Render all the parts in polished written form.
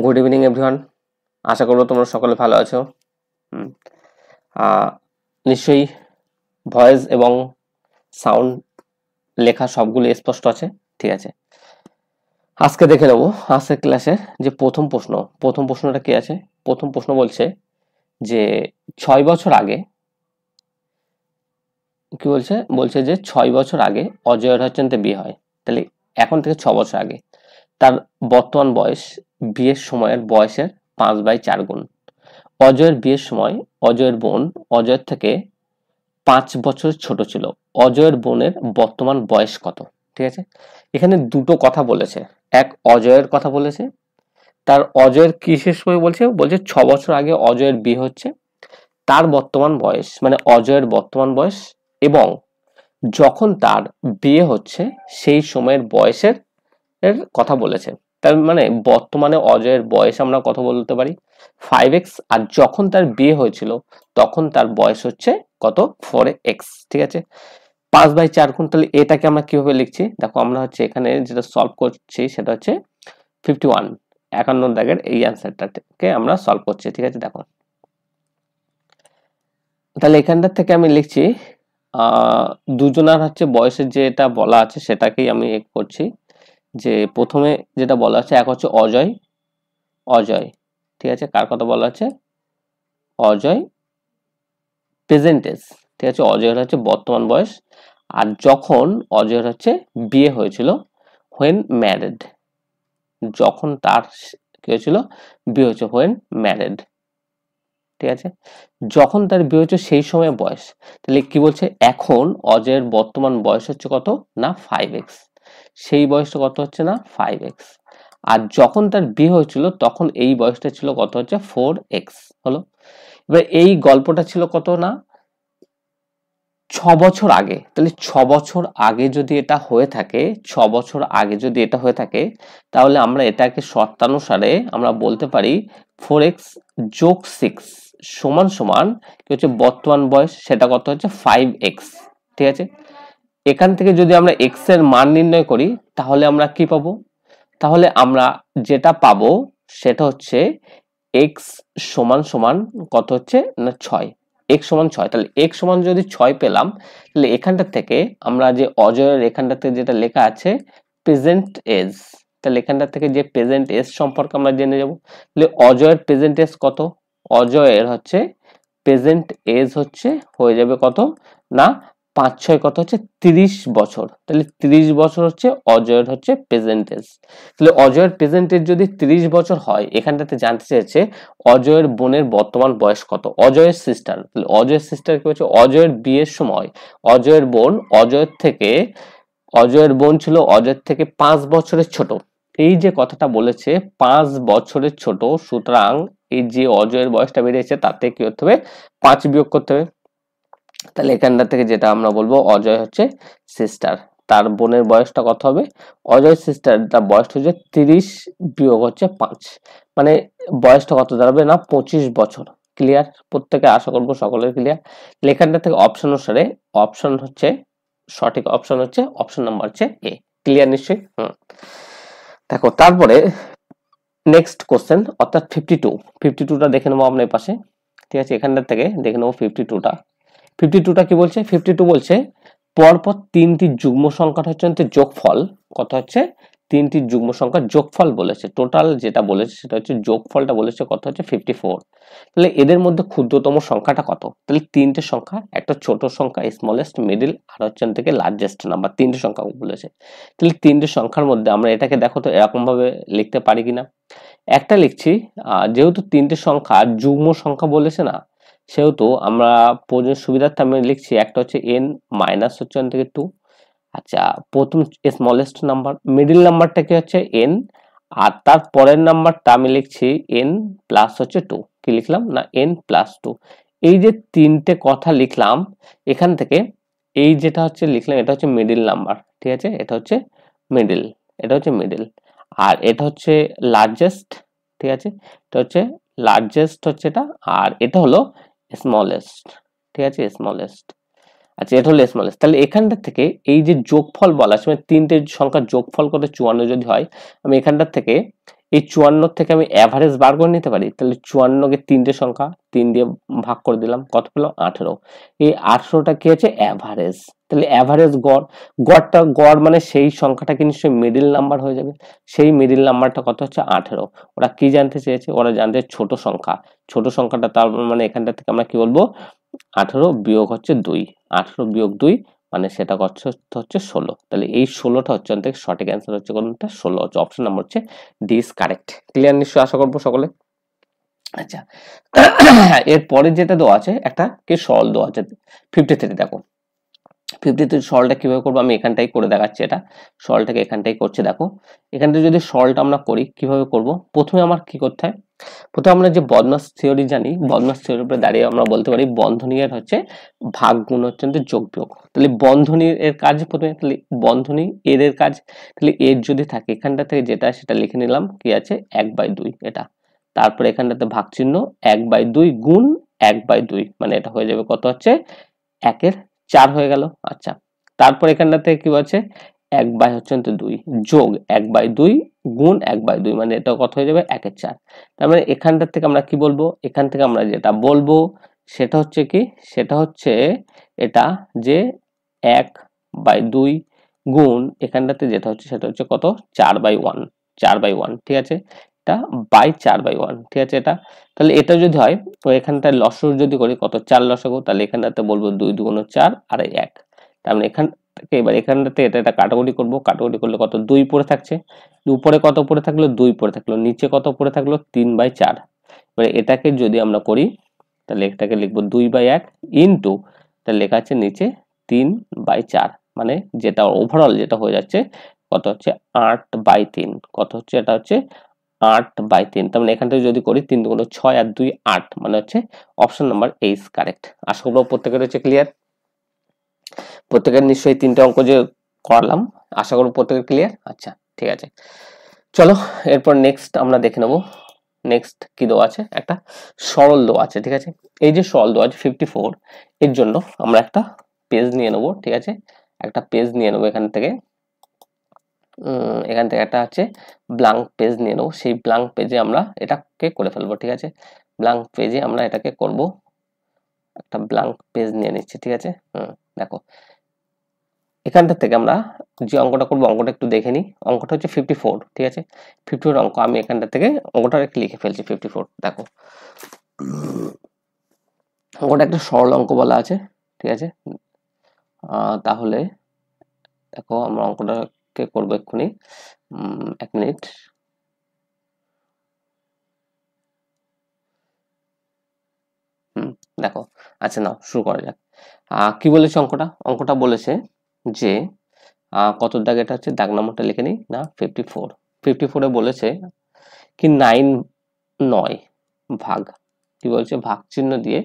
Good evening everyone, আশা করবো তোমরা সকলে ভালো আছো। নিশ্চয়ই ভয়েস এবং সাউন্ড লেখা সবগুলো স্পষ্ট আছে, ঠিক আছে। আজকে দেখে নেবো আজকের ক্লাসের যে প্রথম প্রশ্নটা কি আছে। প্রথম প্রশ্ন বলছে যে 6 বছর আগে, কি বলছে বলছে যে 6 বছর আগে অজয় হচ্ছেনতে বিয়ে হয়। তাহলে এখন থেকে 6 বছর আগে তার বর্তমান বয়স বিয়ের সময়ের বয়সের 5/4 গুণ। অজয়ের বিয়ের সময় অজয়ের বোন অজয়ের থেকে 5 বছর ছোট ছিল। অজয়ের বোনের বর্তমান বয়স কত? ঠিক আছে, এখানে দুটো কথা বলেছে। এক, অজয়ের কথা বলেছে, তার অজয়ের কিসের সময় বলছে 6 বছর আগে অজয়ের বিয়ে হচ্ছে, তার বর্তমান বয়স মানে অজয়ের বর্তমান বয়স এবং যখন তার বিয়ে হচ্ছে সেই সময়ের বয়সের কথা বলেছে। তার মানে বর্তমানে অজয়ের বয়স আমরা কত বলতে পারি 5x, আর যখন তার বিয়ে হয়েছিল তখন তার বয়স হচ্ছে কত 4x। ঠিক আছে, 5/4 গুণ। তাহলে এটাকে আমরা কিভাবে লিখছি দেখো, আমরা হচ্ছে এখানে যেটা সলভ করছি সেটা হচ্ছে 51 দাগের এই অ্যান্সারটাকে আমরা সলভ করছি। ঠিক আছে, দেখো তাহলে এখানটার থেকে আমি লিখছি দুজনার হচ্ছে বয়সের যেটা বলা আছে সেটাকেই আমি করছি। যে প্রথমে যেটা বলা আছে, এক হচ্ছে অজয়, ঠিক আছে, কার কথা বলা আছে অজয় প্রেজেন্টেজ, ঠিক আছে, অজয়ের হচ্ছে বর্তমান বয়স, আর যখন অজয়ের হচ্ছে বিয়ে হয়েছিল when married, যখন তার কি হয়েছিল বিয়ে হয়েছে when married, ঠিক আছে, যখন তার বিয়ে হয়েছে সেই সময় বয়স। তাহলে কি বলছে, এখন অজয়ের বর্তমান বয়স হচ্ছে কত না 5x, সেই বয়সটা কত হচ্ছে না 5x, আর যখন তার বিয়ে হয়েছিল তখন এই বয়সটা ছিল কত হচ্ছে 4x হলো। এবার এই গল্পটা ছিল কত না 6 বছর আগে। তাহলে 6 বছর আগে যদি এটা হয়ে থাকে, 6 বছর আগে যদি এটা হয়ে থাকে, তাহলে আমরা এটাকে শর্তানুসারে আমরা বলতে পারি 4x যোগ 6 সমান সমান কি হচ্ছে বর্তমান বয়স, সেটা কত হচ্ছে 5x। ঠিক আছে, এখান থেকে যদি আমরা x এর মান নির্ণয় করি তাহলে আমরা কি পাবো, তাহলে আমরা যেটা পাবো সেটা হচ্ছে x সমান সমান কত হচ্ছে না 6, x সমান 6। তাহলে x সমান যদি 6 পেলাম, তাহলে এখানটা থেকে আমরা যে অজয়ের এখানটাতে যেটা লেখা আছে প্রেজেন্ট এজ, তাহলে এখানটা থেকে যে প্রেজেন্ট এজ সম্পর্কে আমরা জেনে যাব। তাহলে অজয়ের প্রেজেন্ট এজ কত, অজয়ের হচ্ছে প্রেজেন্ট এজ হচ্ছে হয়ে যাবে কত না 5 6 কত হচ্ছে 30 বছর। তাহলে 30 বছর হচ্ছে অজয়ের হচ্ছে প্রেজেন্ট এজ। তাহলে অজয়ের প্রেজেন্ট এজ যদি 30 বছর হয়, এখানটাতে জানতে চেয়েছে অজয়ের বোনের বর্তমান বয়স কত, অজয়ের সিস্টার। তাহলে অজয়ের সিস্টার কি হচ্ছে অজয়ের বিয়ের সময় অজয়ের বোন অজয়ের বোন ছিল অজয়ের থেকে 5 বছরের ছোট। এই যে কথাটা বলেছে 5 বছরের ছোট, সুতরাং এই যে অজয়ের বয়সটা বেড়েছে তাতে কি করতে হবে 5 বিয়োগ করতে হবে। তাহলে এখানটা থেকে যেটা আমরা বলবো অজয় হচ্ছে সিস্টার, তার বোনের বয়সটা কত হবে, অজয় সিস্টার তার বয়স হচ্ছে 30 বিয়োগ হচ্ছে 5, মানে বয়সটা কত দাঁড়াবে না 25 বছর। ক্লিয়ার, প্রত্যেকে আশা করবো সকলের ক্লিয়ার। এখানটা থেকে অপশন অনুসারে অপশন হচ্ছে সঠিক অপশন হচ্ছে অপশন নাম্বার হচ্ছে এ। ক্লিয়ার নিশ্চয়ই। দেখো তারপরে নেক্সট কোশ্চেন অর্থাৎ 52টা দেখে নেবো আপনার পাশে। ঠিক আছে, এখানটা থেকে দেখে নেবো 52টা কি বলছে, 52 বলছে পরপর 3টি যুগ্ম সংখ্যার হচ্ছে যোগফল কত হচ্ছে, 3টি যুগ্ম সংখ্যার যোগফল বলেছে। টোটাল যেটা বলেছে সেটা হচ্ছে যোগফলটা বলেছে কত হচ্ছে 54। তাহলে এদের মধ্যে ক্ষুদ্রতম সংখ্যাটা কত, তাহলে 3টে সংখ্যা, একটা ছোট সংখ্যা স্মলেস্ট, মিডিল আর হচ্ছে থেকে লার্জেস্ট নাম্বার, 3টে সংখ্যা বলেছে। তাহলে 3টে সংখ্যার মধ্যে আমরা এটাকে দেখো তো এরকম ভাবে লিখতে পারি কিনা। একটা লিখছি, যেহেতু 3টে সংখ্যা যুগ্ম সংখ্যা বলেছে না, সেহেতু আমরা প্রয়োজন সুবিধার্থে আমি লিখছি একটা হচ্ছে n মাইনাস হচ্ছে থেকে 2। আচ্ছা, প্রথম স্মলেস্ট নাম্বার, মিডিল নাম্বারটা কি হচ্ছে n, আর তার পরের নাম্বারটা আমি লিখছি n প্লাস হচ্ছে 2। কি লিখলাম না n প্লাস 2। এই যে 3টে কথা লিখলাম এখান থেকে, এই যেটা হচ্ছে লিখলাম এটা হচ্ছে মিডিল নাম্বার। ঠিক আছে, এটা হচ্ছে মিডিল, এটা হচ্ছে মিডিল, আর এটা হচ্ছে লার্জেস্ট। ঠিক আছে, এটা হচ্ছে লার্জেস্ট হচ্ছে এটা, আর এটা হলো স্মলেস্ট। ঠিক আছে, স্মলেস্ট। আচ্ছা, এটা হলো স্মলেস্ট। তাহলে এখানটা থেকে এই যে যোগফল বলা আছে, মানে 3টে সংখ্যার যোগফল কত 54 যদি হয়, আমি এখানটা থেকে এই 54 থেকে আমি অ্যাভারেজ বার করে নিতে পারি। তাহলে 54 কে 3টে সংখ্যা 3 দিয়ে ভাগ করে দিলাম, কত পেলাম 18। এই 18টা কি হচ্ছে অ্যাভারেজ। তাহলে অ্যাভারেজ গড় মানে সেই সংখ্যাটা কি নিশ্চয়ই মিডল নাম্বার হয়ে যাবে। সেই মিডল নাম্বারটা কত হচ্ছে 18। ওরা কি জানতে চেয়েছে? ওরা জানতে ছোট সংখ্যা। ছোট সংখ্যাটা তার মানে এখানটা থেকে আমরা কি বলবো 18 বিয়োগ হচ্ছে 2। 18 বিয়োগ 2 মানে সেটা হচ্ছে 16। তাহলে এই 16টা হচ্ছে অন্তত সঠিক অ্যান্সার হচ্ছে কোনটা 16 হচ্ছে অপশন নাম্বার হচ্ছে ডি ইজ কারেক্ট। ক্লিয়ার নিশ্চয়ই আশা করবো সকলে। আচ্ছা এরপরে যেটা দেওয়া আছে একটা কি সরল দেওয়া আছে 53। দেখো 53 সরলটা কিভাবে করবো আমি এখানটাই করে দেখাচ্ছি। এটা সরলটাকে এখানটাই করছি। দেখো এখানটা যদি সরলটা আমরা করি কিভাবে করব, প্রথমে আমার কি করতে হয়, প্রথমে আমরা যে বদমাস থিওরি জানি, বদমাস থিওরির উপরে দাঁড়িয়ে আমরা বলতে পারি বন্ধনী এর হচ্ছে ভাগ গুণ হচ্ছে যোগ বিয়োগ। তাহলে বন্ধনী এর কাজ প্রথমে, তাহলে বন্ধনী এর কাজ, তাহলে এর যদি থাকে এখানটা থেকে যেটা সেটা লিখে নিলাম কি আছে 1/2 এটা। তারপরে এখানটাতে ভাগ চিহ্ন 1/2 গুণ 1/2 মানে এটা হয়ে যাবে কত হচ্ছে 1/4 হয়ে গেল। আচ্ছা তারপর এখানটাতে কি আছে 1/2 যোগ 1/2 গুণ 1/2 মানে এটা কত হয়ে যাবে 1/4। তার মানে এখানটা থেকে আমরা কি বলবো, এখান থেকে আমরা যেটা বলবো সেটা হচ্ছে কি, সেটা হচ্ছে এটা যে 1/2 গুণ এখানটাতে যেটা হচ্ছে সেটা হচ্ছে কত 4/1 4/1 ঠিক আছে, এটা বাই 4/1 ঠিক আছে এটা। তাহলে এটা যদি হয় তো এখানটায় লসগু যদি করি কত 4 লসগু, তাহলে এখানটাতে বলবো 2 দুগুণ 4 আর 1। তার মানে এখান থেকে এবার এখানটাতে এটা কাটাকুটি করবো, কাটাকুটি করলে কত 2 পড়ে থাকছে, উপরে কত পড়ে থাকলো 2 পড়ে থাকলো, নিচে কত পড়ে থাকলো 3/4। এবার এটাকে যদি আমরা করি তাহলে এটাকে লিখবো 2/1 ইনটু তাহলে লেখা আছে নিচে 3/4 মানে যেটা ওভারঅল যেটা হয়ে যাচ্ছে কত হচ্ছে 8/3। কত হচ্ছে এটা হচ্ছে 8/3। তার মানে এখান থেকে যদি করি 3 দুগুণ 6 আর 2 8 মানে হচ্ছে option number A is correct. আশা করবো প্রত্যেকের হচ্ছে ক্লিয়ার। প্রত্যেকের নিশ্চয়ই 3টে অঙ্ক যে করলাম আশা করবো প্রত্যেকের ক্লিয়ার। আচ্ছা ঠিক আছে চলো এরপর নেক্সট আমরা দেখে নেবো। নেক্সট কি দেওয়া আছে, একটা সরল দেওয়া আছে ঠিক আছে। এই যে সরল দেওয়া আছে 54 এর জন্য আমরা একটা পেজ নিয়ে নেবো ঠিক আছে, একটা পেজ নিয়ে নেবো এখান থেকে একটা আছে ব্ল্যাঙ্ক পেজ নিয়ে নেবো। সেই ব্ল্যাঙ্ক পেজে আমরা এটাকে করে ফেলবো ঠিক আছে। ব্ল্যাঙ্ক পেজে আমরা এটাকে করব, একটা ব্ল্যাঙ্ক পেজ নিয়ে নিচ্ছি ঠিক আছে। দেখো এখানটা থেকে আমরা যে অঙ্কটা করবো অঙ্কটা একটু দেখে নিই। অঙ্কটা হচ্ছে 54 ঠিক আছে। 54 অঙ্ক আমি এখানটা থেকে অঙ্কটা একটু লিখে ফেলছি 54। দেখো অঙ্কটা একটা সরল অঙ্ক বলা আছে ঠিক আছে। তাহলে দেখো আমরা অঙ্কটাকে করবো এক্ষুনি, 1 মিনিট। দেখো আচ্ছা নাও শুরু করা যাক। কি বলেছে অঙ্কটা, অঙ্কটা বলেছে যে কত দাগ, এটা হচ্ছে দাগ নম্বরটা লিখে নিই না 54। 54 বলেছে কি 9 ভাগ, কি বলছে ভাগ চিহ্ন দিয়ে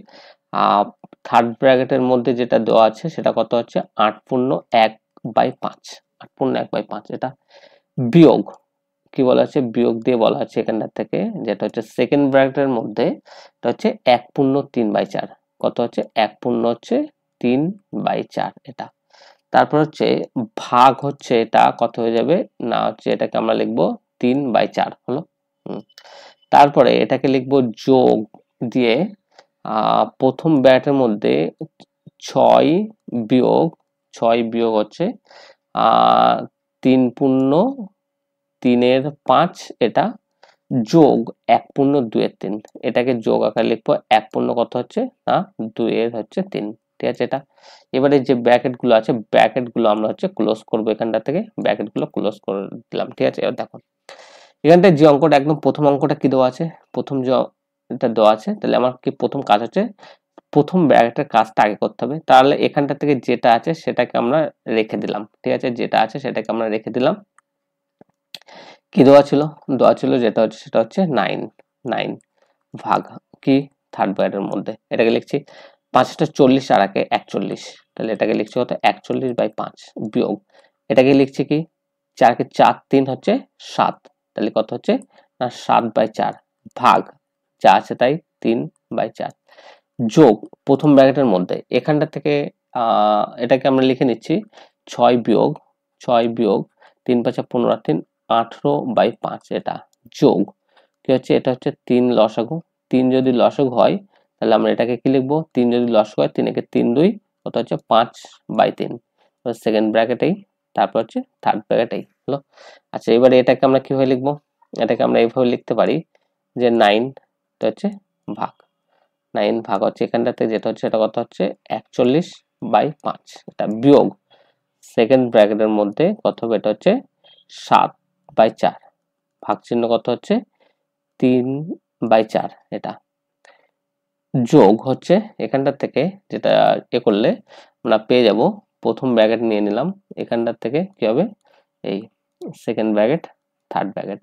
থার্ড ব্র্যাকেটের মধ্যে যেটা দেওয়া আছে সেটা কত হচ্ছে 8/1/5 8/1/5 এটা বিয়োগ কি বলা আছে বিয়োগ দিয়ে বলা আছে এখানটা থেকে যেটা হচ্ছে সেকেন্ড ব্র্যাকেটের মধ্যে এটা হচ্ছে 1/3/4 কত হচ্ছে 1/3/4 এটা। তারপর হচ্ছে ভাগ হচ্ছে এটা কত হয়ে যাবে না হচ্ছে এটাকে আমরা লিখবো 3/4 হলো। তারপরে এটাকে লিখবো যোগ দিয়ে প্রথম ব্র্যাকেটের মধ্যে 6 বিয়োগ হচ্ছে 3/3/5 এটা যোগ 1/2/3 এটাকে যোগ আকারে লিখবো 1 কত হচ্ছে না 2/3 ঠিক আছে এটা। এবারে যে ব্র্যাকেট গুলো আছে ব্র্যাকেট গুলো আমরা হচ্ছে ক্লোজ করবো, এখানটা থেকে ব্র্যাকেট গুলো ক্লোজ করে দিলাম ঠিক আছে। এবার দেখো এখানটায় যে অঙ্কটা একদম প্রথম অঙ্কটা কি দেওয়া আছে, প্রথম যে এটা দেওয়া আছে তাহলে আমার কি প্রথম কাজ হচ্ছে প্রথম ব্র্যাকেটের কাজটা আগে করতে হবে। তাহলে এখানটা থেকে যেটা আছে সেটাকে আমরা রেখে দিলাম ঠিক আছে, যেটা আছে সেটাকে আমরা রেখে দিলাম। কি দেওয়া ছিল যেটা হচ্ছে সেটা হচ্ছে 9 ভাগ কি থার্ড ব্র্যাকেটের মধ্যে এটাকে লিখছি 5টা 40 আর 41 তাহলে এটাকে লিখছি কত 41/5 বিয়োগ এটাকে লিখছি কি 4কে 4 3 হচ্ছে 7 তাহলে কত হচ্ছে না 7/4 ভাগ যা আছে তাই 3/4 যোগ প্রথম ব্র্যাকেটের মধ্যে এখানটা থেকে এটাকে আমরা লিখে নিচ্ছি 6 বিয়োগ 3 5 15 3 18/5 এটা যোগ কি হচ্ছে, এটা হচ্ছে 3 লসাগু। 3 যদি লসাগু হয় তাহলে আমরা এটাকে কি লিখবো, 3 যদি লসাগু হয় 3 একে 3 2 কত হচ্ছে 5/3, সেকেন্ড ব্র্যাকেটেই, তারপর হচ্ছে থার্ড ব্র্যাকেটেই হলো। আচ্ছা এবারে এটাকে আমরা কিভাবে লিখবো, এটাকে আমরা এইভাবে লিখতে পারি যে 9 হচ্ছে ভাগ, 9 ভাগ হচ্ছে এখানটাতে যেটা হচ্ছে এটা কত হচ্ছে 41/5, এটা বিয়োগ সেকেন্ড ব্র্যাকেটের মধ্যে কত হবে, এটা হচ্ছে 7/4, ভাগ চিহ্ন কত হচ্ছে 3/4, এটা যোগ হচ্ছে এখানটার থেকে যেটা করলে আমরা পেয়ে যাব, প্রথম ব্র্যাকেট নিয়ে নিলাম, এখানটার থেকে কি হবে এই সেকেন্ড ব্র্যাকেট থার্ড ব্র্যাকেট,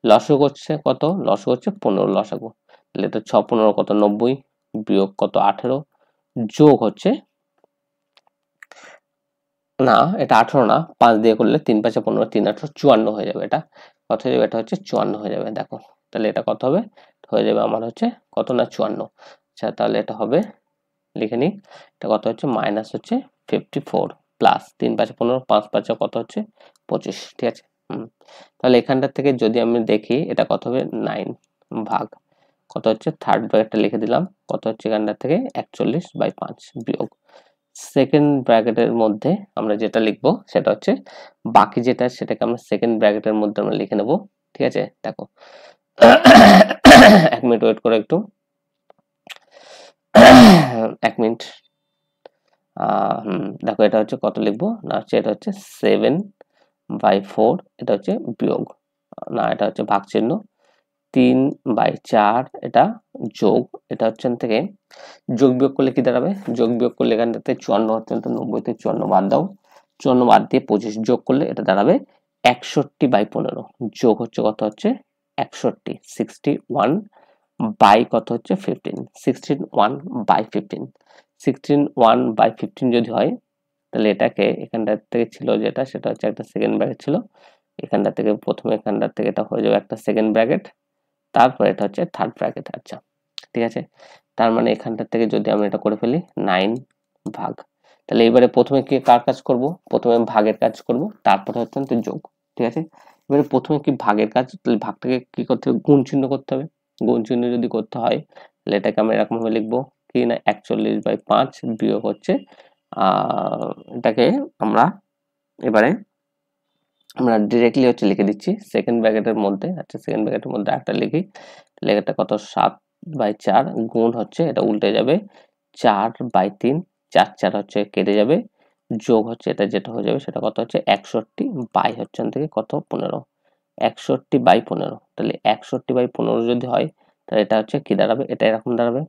লসাগু হচ্ছে কত, লসাগু হচ্ছে 15 লসাগু, তাহলে এটা 6 15 কত 90, বিয়োগ কত 18, যোগ হচ্ছে না এটা 18 না, 5 দিয়ে করলে 3 5 15 3 18 54 হয়ে যাবে, এটা কত হয়ে যাবে, এটা হচ্ছে 54 হয়ে যাবে। দেখো তাহলে এটা কত হবে, হয়ে যাবে আমার হচ্ছে কত না 54। আচ্ছা তাহলে এটা হবে, লিখে নিই, এটা কত হচ্ছে মাইনাস হচ্ছে 54 প্লাস 3 5 15 5 5 কত হচ্ছে 25, ঠিক আছে। তাহলে এখানটার থেকে যদি আমি দেখি এটা কত হবে 9 ভাগ কত হচ্ছে থার্ড ব্র্যাকেটটা লিখে দিলাম, কত হচ্ছে এখানটার থেকে 41/5 বিয়োগ সেকেন্ড ব্র্যাকেটের মধ্যে আমরা যেটা লিখবো সেটা হচ্ছে বাকি যেটা, সেটাকে আমরা সেকেন্ড ব্র্যাকেটের মধ্যে আমরা লিখে নেব, ঠিক আছে। দেখো 1 মিনিট ওয়েট করে একটু, 1 মিনিট। দেখো এটা হচ্ছে কত লিখবো না, হচ্ছে এটা হচ্ছে 7/4, এটা হচ্ছে বিয়োগ না এটা হচ্ছে ভাগ চিহ্ন 3/4, এটা যোগ, এটা হচ্ছে থেকে যোগ বিয়োগ করলে কি দাঁড়াবে, যোগ বিয়োগ করলে এখানটাতে 54 হচ্ছে, 90 তে 54 বাদ দাও, 54 বাদ দিয়ে 25 যোগ করলে এটা দাঁড়াবে 61/15, যোগ হচ্ছে কত হচ্ছে 61, 61 বাই কত হচ্ছে 15, 61/15, 61/15 যদি হয় তাহলে এটাকে এখানটা থেকে ছিল যেটা, সেটা হচ্ছে একটা সেকেন্ড ব্র্যাকেট ছিল, এখানটা থেকে প্রথমে এখানটা থেকে এটা হয়ে যাবে একটা সেকেন্ড ব্র্যাকেট, তারপর এটা হচ্ছে থার্ড ব্র্যাকেট। আচ্ছা ঠিক আছে, তার মানে এখানটা থেকে যদি আমরা এটা করে ফেলি 9 ভাগ, তাহলে এবারে প্রথমে কি কার কাজ করব, প্রথমে ভাগের কাজ করব, তারপরে হচ্ছে যোগ, ঠিক আছে। এবারে প্রথমে কি ভাগের কাজ, তাহলে ভাগটাকে কি করতে হবে, গুণ চিহ্ন করতে হবে, গুণ চিহ্ন যদি করতে হয় তাহলে এটাকে আমরা এরকম ভাবে লিখবো কি না 41/5 বিয়োগ হচ্ছে এটাকে আমরা এবারে আমরা ডিরেক্টলি হচ্ছে লিখে দিচ্ছি সেকেন্ড ব্র্যাকেটের মধ্যে। আচ্ছা সেকেন্ড ব্র্যাকেটের মধ্যে একটা লিখি, লেখাটা কত 7/4 গুণ হচ্ছে এটা উল্টে যাবে 4/3, 4 4 হচ্ছে কেটে যাবে, যোগ হচ্ছে এটা যেটা হয়ে যাবে সেটা কত হচ্ছে 61 বাই হচ্ছে থেকে কত 15, 61/15, তাহলে 61/15 যদি হয় তাহলে এটা হচ্ছে কি দাঁড়াবে, এটা এরকম দাঁড়াবে,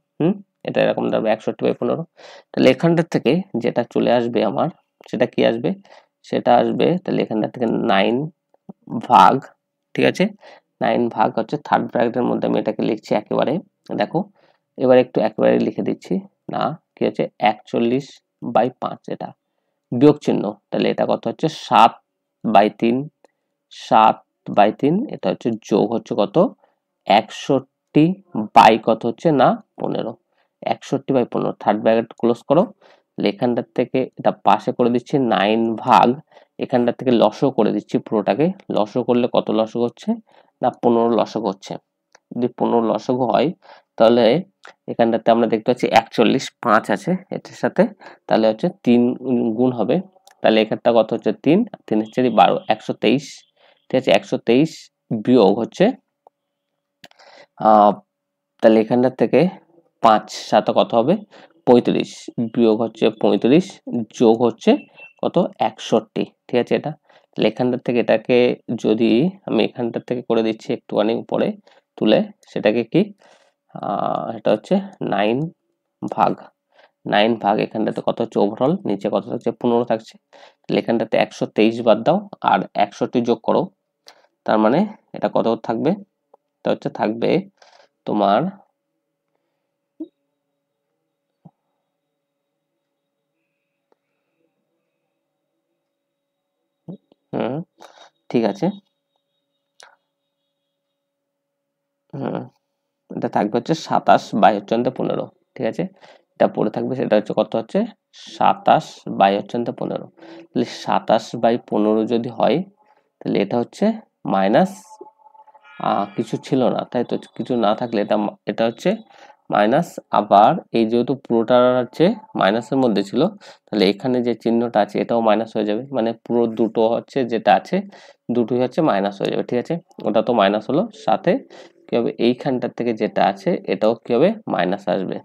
এটা এরকম দাঁড়াবে 61/15। তাহলে এখানটার থেকে যেটা চলে আসবে আমার, সেটা কি আসবে, সেটা আসবে তাহলে এখানটা থেকে 9 ভাগ, ঠিক আছে 9 ভাগ হচ্ছে থার্ড ব্র্যাকেটের মধ্যে আমি এটাকে লিখছি একেবারে, দেখো এবার একটু একেবারে লিখে দিচ্ছি না, কি হচ্ছে 41/5, এটা বিয়োগ চিহ্ন, তাহলে এটা কত হচ্ছে 7/3, 7/3, এটা হচ্ছে যোগ হচ্ছে কত 61 বাই কত হচ্ছে না 15, 61/15, থার্ড ব্র্যাকেট ক্লোজ করো, এখানটার থেকে এটা পাশে করে দিচ্ছি 9 ভাগ, এখানটার থেকে লসও করে দিচ্ছি পুরোটাকে, লসও করলে কত লসক হচ্ছে না 15 লসক হচ্ছে, যদি 15 লসক হয় তাহলে এখানটাতে আমরা দেখতে পাচ্ছি 41/5 আছে এটার সাথে, তাহলে হচ্ছে 3 গুণ হবে, তাহলে এখানটা কত হচ্ছে 3 3 হচ্ছে 12, 123, ঠিক আছে 123 বিয়োগ হচ্ছে তাহলে এখানটার থেকে 5 7 কত হবে 35, বিয়োগ হচ্ছে 35, যোগ হচ্ছে কত 61, ঠিক আছে। এটা তাহলে এখানটার থেকে এটাকে যদি আমি এখানটার থেকে করে দিচ্ছি একটুখানি উপরে তুলে, সেটাকে কি এটা হচ্ছে 9 ভাগ, 9 ভাগ এখানটাতে কত হচ্ছে ওভারঅল নিচে কত থাকছে 15 থাকছে, তাহলে এখানটাতে 123 বাদ দাও আর 61 যোগ করো, তার মানে এটা কত থাকবে, এটা হচ্ছে থাকবে তোমার ঠিক আছে, এটা থাকবে হচ্ছে 27/15, ঠিক আছে, এটা পড়ে থাকবে, সেটা হচ্ছে কত হচ্ছে 27/15, তাহলে 27/15 যদি হয় তাহলে এটা হচ্ছে কিছু ছিল না, তাই তো? কিছু না থাকলে এটা হচ্ছে মাইনাস। আবার এই যেহেতু পুরোটা হচ্ছে মাইনাসের মধ্যে ছিল, তাহলে এখানে যে চিহ্নটা আছে এটাও মাইনাস হয়ে যাবে, মানে পুরো দুটো হচ্ছে যেটা আছে দুটোই হচ্ছে মাইনাস হয়ে যাবে। ঠিক আছে, ওটা তো মাইনাস হলো, সাথে কি হবে এইখানটার থেকে যেটা আছে এটাও কি হবে মাইনাস আসবে।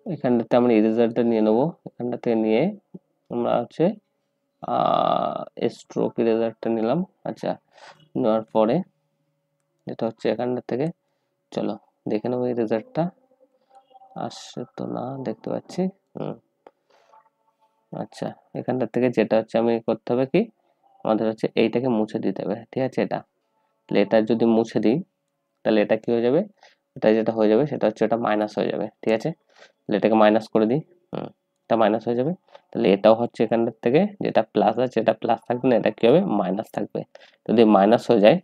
এখানটাতে আমরা ইরেজারটা নিয়ে নেবো, এখানটা থেকে নিয়ে আমরা হচ্ছে স্ট্রোক ইরেজারটা নিলাম। আচ্ছা, নেওয়ার পরে যেটা হচ্ছে এখানটা থেকে চলো দেখে নেবো ইরেজারটা আসছে তো না, দেখতে পাচ্ছি। আচ্ছা, এখানটা থেকে যেটা হচ্ছে আমি করতে হবে কি, আমাদের হচ্ছে এইটাকে মুছে দিতে হবে। ঠিক আছে, এটা তাহলে এটা যদি মুছে দিই তাহলে এটা কি হয়ে যাবে, এটা যেটা হয়ে যাবে সেটা হচ্ছে এটা মাইনাস হয়ে যাবে। ঠিক আছে, তাহলে এটাকে মাইনাস করে দিই। এটা মাইনাস হয়ে যাবে, তাহলে এটাও হচ্ছে এখানটার থেকে যেটা প্লাস আছে এটা প্লাস থাকবে না, এটা কি হবে মাইনাস থাকবে। যদি মাইনাস হয়ে যায়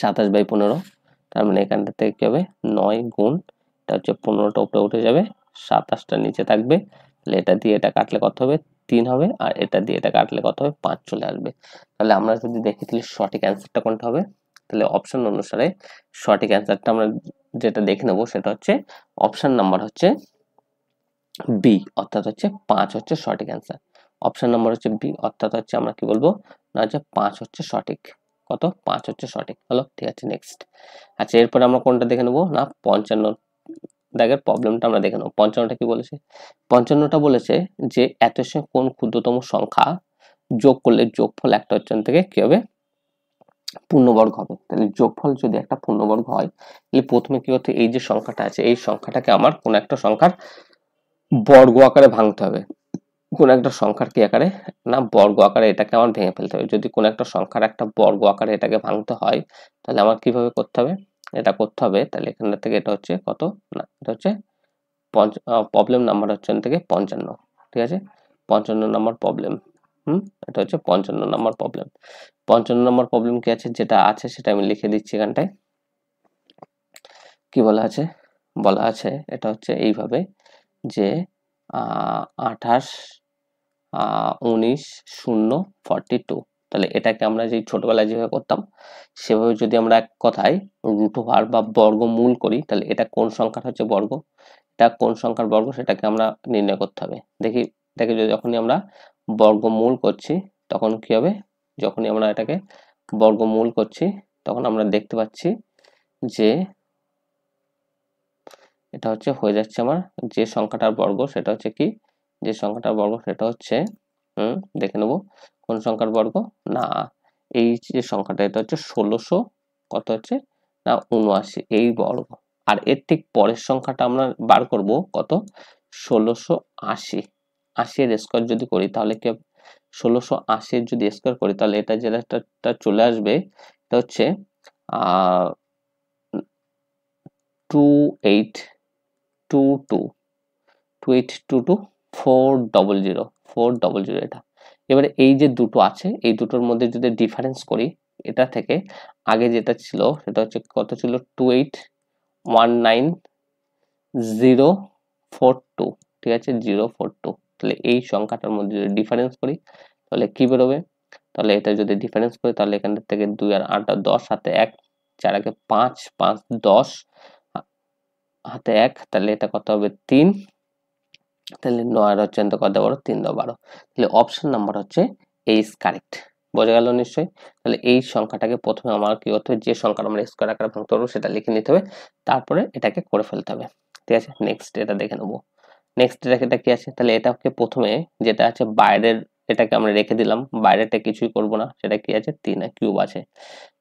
27/15, তার মানে এখানটা থেকে কি হবে 9 গুণ এটা হচ্ছে 15টা উপরে উঠে যাবে, 27টা নিচে থাকবে। তাহলে এটা দিয়ে এটা কাটলে কত হবে 3 হবে, আর এটা দিয়ে এটা কাটলে কত হবে 5 চলে আসবে। তাহলে আমরা যদি দেখি তাহলে সঠিক অ্যান্সারটা কোনটা হবে, তাহলে অপশন অনুসারে সঠিক অ্যান্সারটা আমরা যেটা দেখে নেবো সেটা হচ্ছে অপশন নাম্বার হচ্ছে বি, অর্থাৎ হচ্ছে 5 হচ্ছে সঠিক অ্যান্সার। অপশন নাম্বার হচ্ছে বি, অর্থাৎ হচ্ছে আমরা কি বলবো না হচ্ছে 5 হচ্ছে সঠিক। কত 5 হচ্ছে সঠিক হলো। ঠিক আছে, নেক্সট। আচ্ছা, এরপরে আমরা কোনটা দেখে নেবো না 55 দাগের প্রবলেমটা আমরা দেখে নেবো। 55টা কি বলেছে, 55টা বলেছে যে এত সময় কোন ক্ষুদ্রতম সংখ্যা যোগ করলে যোগফল একটা অঞ্চল থেকে কি হবে পূর্ণবর্গ হবে। তাহলে যোগফল যদি একটা পূর্ণবর্গ হয় তাহলে প্রথমে কি হচ্ছে এই যে সংখ্যাটা আছে এই সংখ্যাটাকে আমার কোন একটা সংখ্যার বর্গ আকারে ভাঙতে হবে। কোন একটা সংখ্যার কি আকারে না বর্গ আকারে এটাকে আমার ভেঙে ফেলতে হবে। যদি কোন একটা সংখ্যার একটা বর্গ আকারে এটাকে ভাঙতে হয় তাহলে আমার কিভাবে করতে হবে, এটা করতে হবে। তাহলে এখান থেকে এটা হচ্ছে কত না এটা হচ্ছে প্রবলেম নাম্বার হচ্ছে থেকে 55। ঠিক আছে, 55 নম্বর প্রবলেম। এটা হচ্ছে 55 নম্বর প্রবলেম। 55 নম্বর প্রবলেম কি আছে, যেটা আছে সেটা আমি লিখে দিচ্ছি এখানটায়। কি বলা আছে, বলা আছে এটা হচ্ছে এইভাবে যে 28 19 0 42। তাহলে এটাকে আমরা যে ছোটবেলায় যেভাবে করতাম সেভাবে যদি আমরা এক কথায় রুট ওভার বা বর্গমূল করি তাহলে এটা কোন সংখ্যার হচ্ছে বর্গ, এটা কোন সংখ্যার বর্গ সেটাকে আমরা নির্ণয় করতে হবে। দেখি এটাকে যখনই আমরা বর্গমূল করছি তখন কি হবে, যখনই আমরা এটাকে বর্গমূল করছি তখন আমরা দেখতে পাচ্ছি যে এটা হচ্ছে হয়ে যাচ্ছে আমার যে সংখ্যাটার বর্গ সেটা হচ্ছে কি, যে সংখ্যাটার বর্গ সেটা হচ্ছে দেখে নেব কোন সংখ্যার বর্গ না এই যে সংখ্যাটা এটা হচ্ছে 1600 কত হচ্ছে না 79 এই বর্গ। আর এর ঠিক পরের সংখ্যাটা আমরা বার করব কত 1680। 80 এর স্কয়ার যদি করি তাহলে কি 1680 এর যদি স্কয়ার করি তাহলে এটা যেটা চলে আসবে এটা হচ্ছে 2822 এটা। এবারে এই যে দুটো আছে এই দুটোর মধ্যে যদি ডিফারেন্স করি এটা থেকে আগে যেটা ছিল সেটা হচ্ছে কত ছিল 2819042। ঠিক আছে 042। তাহলে এই সংখ্যাটার মধ্যে যদি ডিফারেন্স করি তাহলে কি বেরোবে, তাহলে এটা যদি ডিফারেন্স করি তাহলে এখান থেকে 2 আর 8 আর 10 হাতে 1 4 আগে 5 5 10 হাতে 1 তাহলে এটা কত হবে 3। তাহলে 9 আর হচ্ছে কত বড় 3 দাও 12। তাহলে অপশন নাম্বার হচ্ছে এ ইজ কারেক্ট। বোঝা গেল নিশ্চয়ই। তাহলে এই সংখ্যাটাকে প্রথমে আমার কি করতে হবে, যে সংখ্যাটা আমরা স্কয়ার আকারে ভাঙতে পারবো সেটা লিখে নিতে হবে, তারপরে এটাকে করে ফেলতে হবে। ঠিক আছে, নেক্সট এটা দেখে নেবো। নেক্সট এটা কি আছে, তাহলে এটাকে প্রথমে যেটা আছে বাইরের এটাকে আমরা রেখে দিলাম, বাইরেটা কিছুই করব না, সেটা কি আছে 3 কিউব আছে।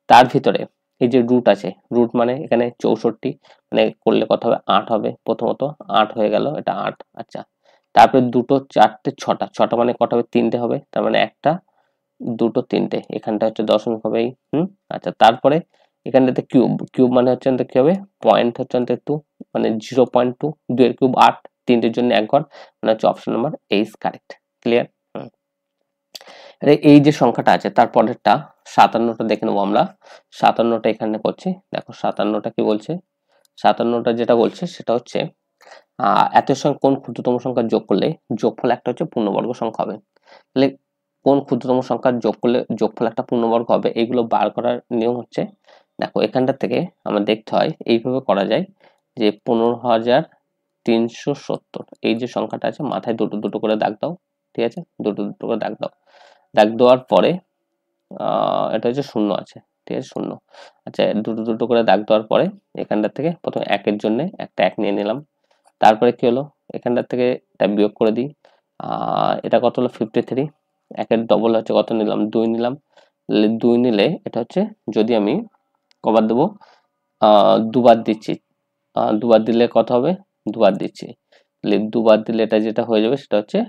তার ভিতরে এই যে রুট আছে, রুট মানে এখানে 64 মানে করলে কত হবে 8 হবে, প্রথমত 8 হয়ে গেল এটা 8। আচ্ছা, তারপরে দুটো 4টে 6টা, 6টা মানে কত হবে 3টে হবে, তার মানে একটা দুটো 3টে, এখানটা হচ্ছে দশমিক হবে। আচ্ছা, তারপরে এখানটাতে কিউব, কিউব মানে হচ্ছে কি হবে পয়েন্ট হচ্ছে 2 মানে 0.2, 2 এর কিউব 8, 3টের জন্য 1 ঘর, মানে হচ্ছে option number A is correct. Clear. এই যে সংখ্যাটা আছে তার পরেরটা 57টা দেখে নেবো আমরা। 57টা এখানে করছি, দেখো 57টা কি বলছে, 57টা যেটা বলছে সেটা হচ্ছে এতের সঙ্গে কোন ক্ষুদ্রতম সংখ্যা যোগ করলে যোগফল একটা হচ্ছে পূর্ণবর্গ সংখ্যা হবে। তাহলে কোন ক্ষুদ্রতম সংখ্যা যোগ করলে যোগফল একটা পূর্ণবর্গ হবে, এইগুলো বার করার নিয়ম হচ্ছে, দেখো এখানটা থেকে আমরা দেখতে হয় এইভাবে করা যায় যে 15,370 এই যে সংখ্যাটা আছে মাথায় দুটো দুটো করে দাগ দাও, ঠিক আছে, দুটো দুটো করে দাগ দাও। দাগ দেওয়ার পরে এটা হচ্ছে শূন্য আছে, ঠিক আছে, শূন্য। আচ্ছা, দুটো দুটো করে দাগ দেওয়ার পরে এখানটা থেকে প্রথমে একের জন্য একটা এক নিয়ে নিলাম, তারপরে কি হলো এখানটা থেকে এটা বিয়োগ করে দিই, এটা কত হলো 53, একের ডবল হচ্ছে কত নিলাম 2 নিলাম, 2 নিলে এটা হচ্ছে, যদি আমি কবার দেবো দুবার দিচ্ছি, দুবার দিলে কত হবে, দুবার দিচ্ছি, তাহলে দুবার দিলে এটা যেটা হয়ে যাবে সেটা হচ্ছে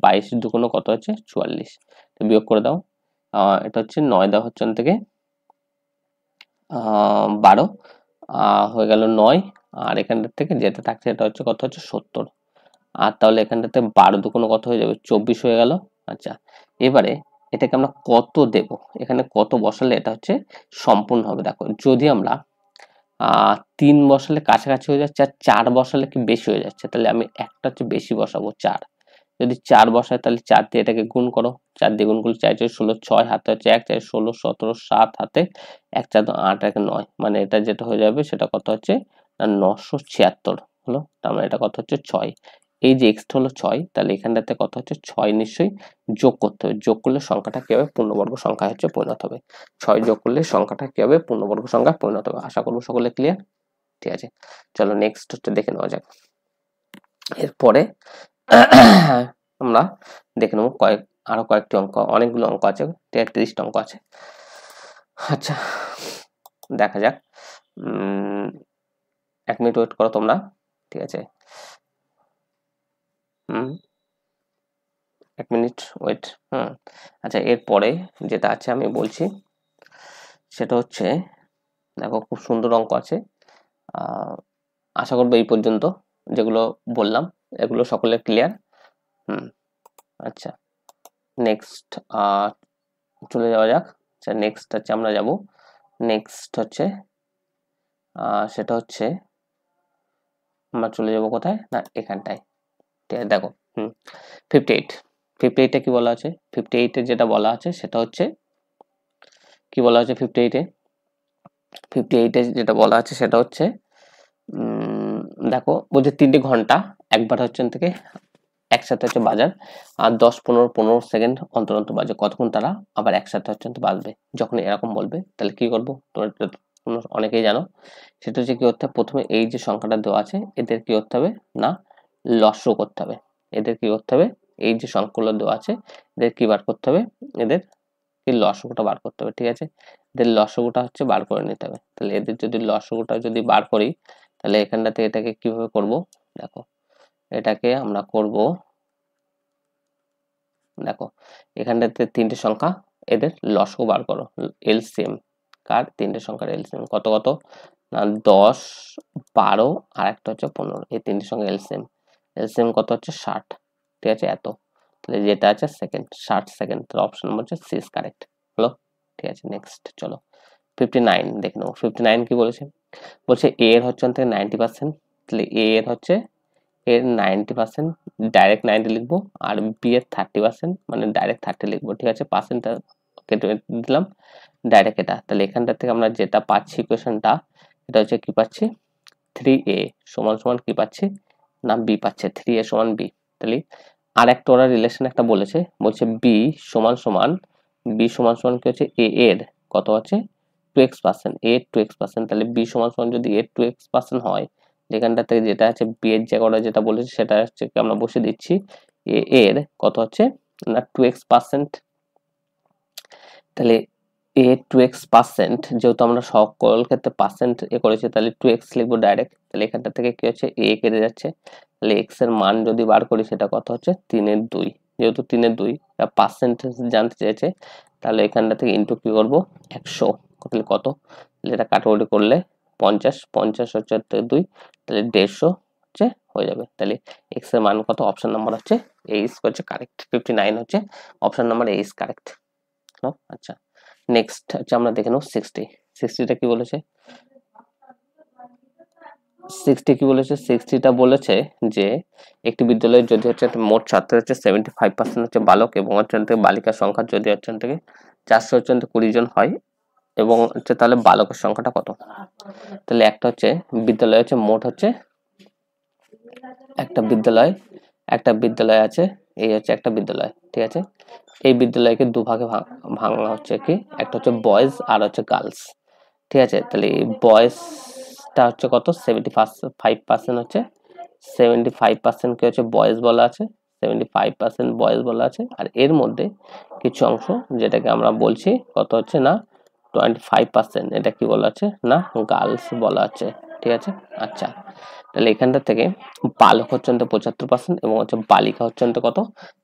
22 দুগুণ কত হচ্ছে 44, বিয়োগ করে দাও, এটা হচ্ছে 9 দেওয়া হচ্ছে থেকে 12 হয়ে গেল 9, আর এখানটার থেকে যেটা থাকছে এটা হচ্ছে কত হচ্ছে 70, আর তাহলে এখানটাতে 12 দুগুণ কত হয়ে যাবে 24 হয়ে গেল। আচ্ছা, এবারে এটাকে আমরা কত দেব, এখানে কত বসালে এটা হচ্ছে সম্পূর্ণ হবে, দেখো যদি আমরা 3 বসালে কাছাকাছি হয়ে যাচ্ছে আর 4 বসালে কি বেশি হয়ে যাচ্ছে, তাহলে আমি একটা হচ্ছে বেশি বসাবো 4, যদি 4 বসায় তাহলে 4 দিয়ে এটাকে গুণ করো, 4 দিয়ে গুণ করলে 4 4 16, 6 হাতে হচ্ছে 1 4 16 17 7 হাতে 1 4 8 1 9, মানে এটা যেটা হয়ে যাবে সেটা কত হচ্ছে না 976 হলো, তার মানে এটা কত হচ্ছে 6, এই যে এক্সটা হলো 6, তাহলে এখানটাতে কত হচ্ছে 6 নিশ্চয়ই যোগ করতে হবে, যোগ করলে সংখ্যাটা কি হবে পূর্ণবর্গ সংখ্যা হচ্ছে পরিণত হবে, 6 যোগ করলে সংখ্যাটা কি হবে পূর্ণবর্গ সংখ্যা পরিণত হবে। আশা করবো সকলে ক্লিয়ার, ঠিক আছে। চলো নেক্সট হচ্ছে দেখে নেওয়া যাক। এরপরে আমরা দেখে নেবো আরো কয়েকটি অঙ্ক, অনেকগুলো অঙ্ক আছে, 33টা অঙ্ক আছে। আচ্ছা, দেখা যাক, 1 মিনিট ওয়েট করো তোমরা, ঠিক আছে, 1 মিনিট ওয়েট। আচ্ছা, এরপরে যেটা আছে আমি বলছি সেটা হচ্ছে, দেখো খুব সুন্দর অঙ্ক আছে, আশা করবো এই পর্যন্ত যেগুলো বললাম এগুলো সকলের ক্লিয়ার। আচ্ছা, নেক্সট চলে যাওয়া যাক। আচ্ছা, নেক্সট হচ্ছে আমরা যাব, নেক্সট হচ্ছে সেটা হচ্ছে আমরা চলে যাব কোথায় না এখানটায়, ঠিক আছে, দেখো 58টা কি বলা আছে, 58 এ যেটা বলা আছে সেটা হচ্ছে কি বলা আছে 58 এ যেটা বলা আছে সেটা হচ্ছে দেখো বলছে 3টে ঘন্টা একবার হচ্ছে থেকে একসাথে হচ্ছে বাজার, আর 10 15 15 সেকেন্ড অন্তর অন্তর বাজে, কতক্ষণ তারা আবার একসাথে হচ্ছে বাজবে, যখন এরকম বলবে তাহলে কি করবো তোমরা অনেকেই জানো, সেটা হচ্ছে কি করতে হবে, প্রথমে এই যে সংখ্যাটা দেওয়া আছে এদের কি করতে হবে না লসও করতে হবে, এদের কি করতে হবে এই যে সংখ্যাগুলো দেওয়া আছে এদের কি বার করতে হবে, এদের কি লসগুটা বার করতে হবে, ঠিক আছে, এদের লসগুটা হচ্ছে বার করে নিতে হবে, তাহলে এদের যদি লসগুটা যদি বার করি তাহলে এখানটাতে এটাকে কিভাবে করব, দেখো এটাকে আমরা করব, দেখো এখানটাতে 3টে সংখ্যা এদের লসগু বার করো, এলসিএম কার 3টে সংখ্যার এলসিএম কত কত না 10 12 আর একটা হচ্ছে 15, এই 3টে সংখ্যা এলসিএম, এলসিএম কত হচ্ছে 60, ঠিক আছে, এত, তাহলে যেটা আছে সেকেন্ড 60 সেকেন্ড, তাহলে অপশন নম্বর হচ্ছে সি ইজ কারেক্ট হলো, ঠিক আছে। নেক্সট চলো 59 দেখে নেবো, 59 কি বলেছে, বলছে এ এর হচ্ছে থেকে 90%, তাহলে এ এর হচ্ছে এর 90% ডাইরেক্ট 90 লিখবো, আর বি এর 30% মানে ডাইরেক্ট 30 লিখবো, ঠিক আছে, পার্সেন্টটা কেটে দিলাম ডাইরেক্ট এটা, তাহলে এখানটা থেকে আমরা যেটা পাচ্ছি ইকুয়েশনটা এটা হচ্ছে কি পাচ্ছি 3a সমান সমান কি পাচ্ছি না বি পাচ্ছে, 3a সমান বি, তাহলে আর একটা ওরা রিলেশন একটা বলেছে, বলছে বি সমান সমান কি হচ্ছে এ এর কত আছে 2x%, a 2x%, তাহলে বি সমান সমান যদি a 2x% হয়, এখানটা থেকে যেটা আছে বি এর জায়গাটা যেটা বলেছে সেটা হচ্ছে আমরা বসে দিচ্ছি a এর কত হচ্ছে না 2x%, তাহলে a 2x%, যেহেতু আমরা সকল ক্ষেত্রে পার্সেন্ট করেছি তাহলে 2x লিখবো ডাইরেক্ট, তাহলে এখানটা থেকে কি হচ্ছে a কেটে যাচ্ছে, তাহলে x এর মান যদি বার করি সেটা কত হচ্ছে 3/2, যেহেতু 3/2 পার্সেন্টেজ জানতে চেয়েছে, তাহলে এখানটা থেকে ইন্টু কি করবো 100, তাহলে কত, তাহলে এটা কাটাকুটি করলে 50 50 হচ্ছে 2, তাহলে 150 হচ্ছে হয়ে যাবে। তাহলে এক্স এর মান কত? অপশন নাম্বার হচ্ছে এ ইজ হচ্ছে কারেক্ট। 59 হচ্ছে option number A is correct. আচ্ছা, নেক্সট হচ্ছে আমরা দেখে নেব 60। 60টা কি বলেছে? 60 কি বলেছে? 60টা বলেছে যে একটি বিদ্যালয়ে যদি হচ্ছে মোট ছাত্র হচ্ছে 75% হচ্ছে বালক এবং হচ্ছে বালিকার সংখ্যা যদি হচ্ছে 400 হচ্ছে 20 জন হয় এবং হচ্ছে তাহলে বালকের সংখ্যাটা কত? তাহলে একটা হচ্ছে বিদ্যালয় হচ্ছে মোট হচ্ছে একটা বিদ্যালয় আছে, এই হচ্ছে একটা বিদ্যালয়, ঠিক আছে? এই বিদ্যালয়কে দুভাগে ভাঙা হচ্ছে কি, একটা হচ্ছে বয়েজ আর হচ্ছে গার্লস, ঠিক আছে? তাহলে এই বয়েজটা হচ্ছে কত? 75% হচ্ছে 75% কি হচ্ছে বয়েজ বলা আছে, 75% বয়েজ বলা আছে। আর এর মধ্যে কিছু অংশ যেটাকে আমরা বলছি কত হচ্ছে না 25%, এটা কি বলা আছে না গার্লস বলা আছে, ঠিক আছে? আচ্ছা, তাহলে এখানটা থেকে বালক হচ্ছে 75% এবং হচ্ছে বালিকা হচ্ছে কত?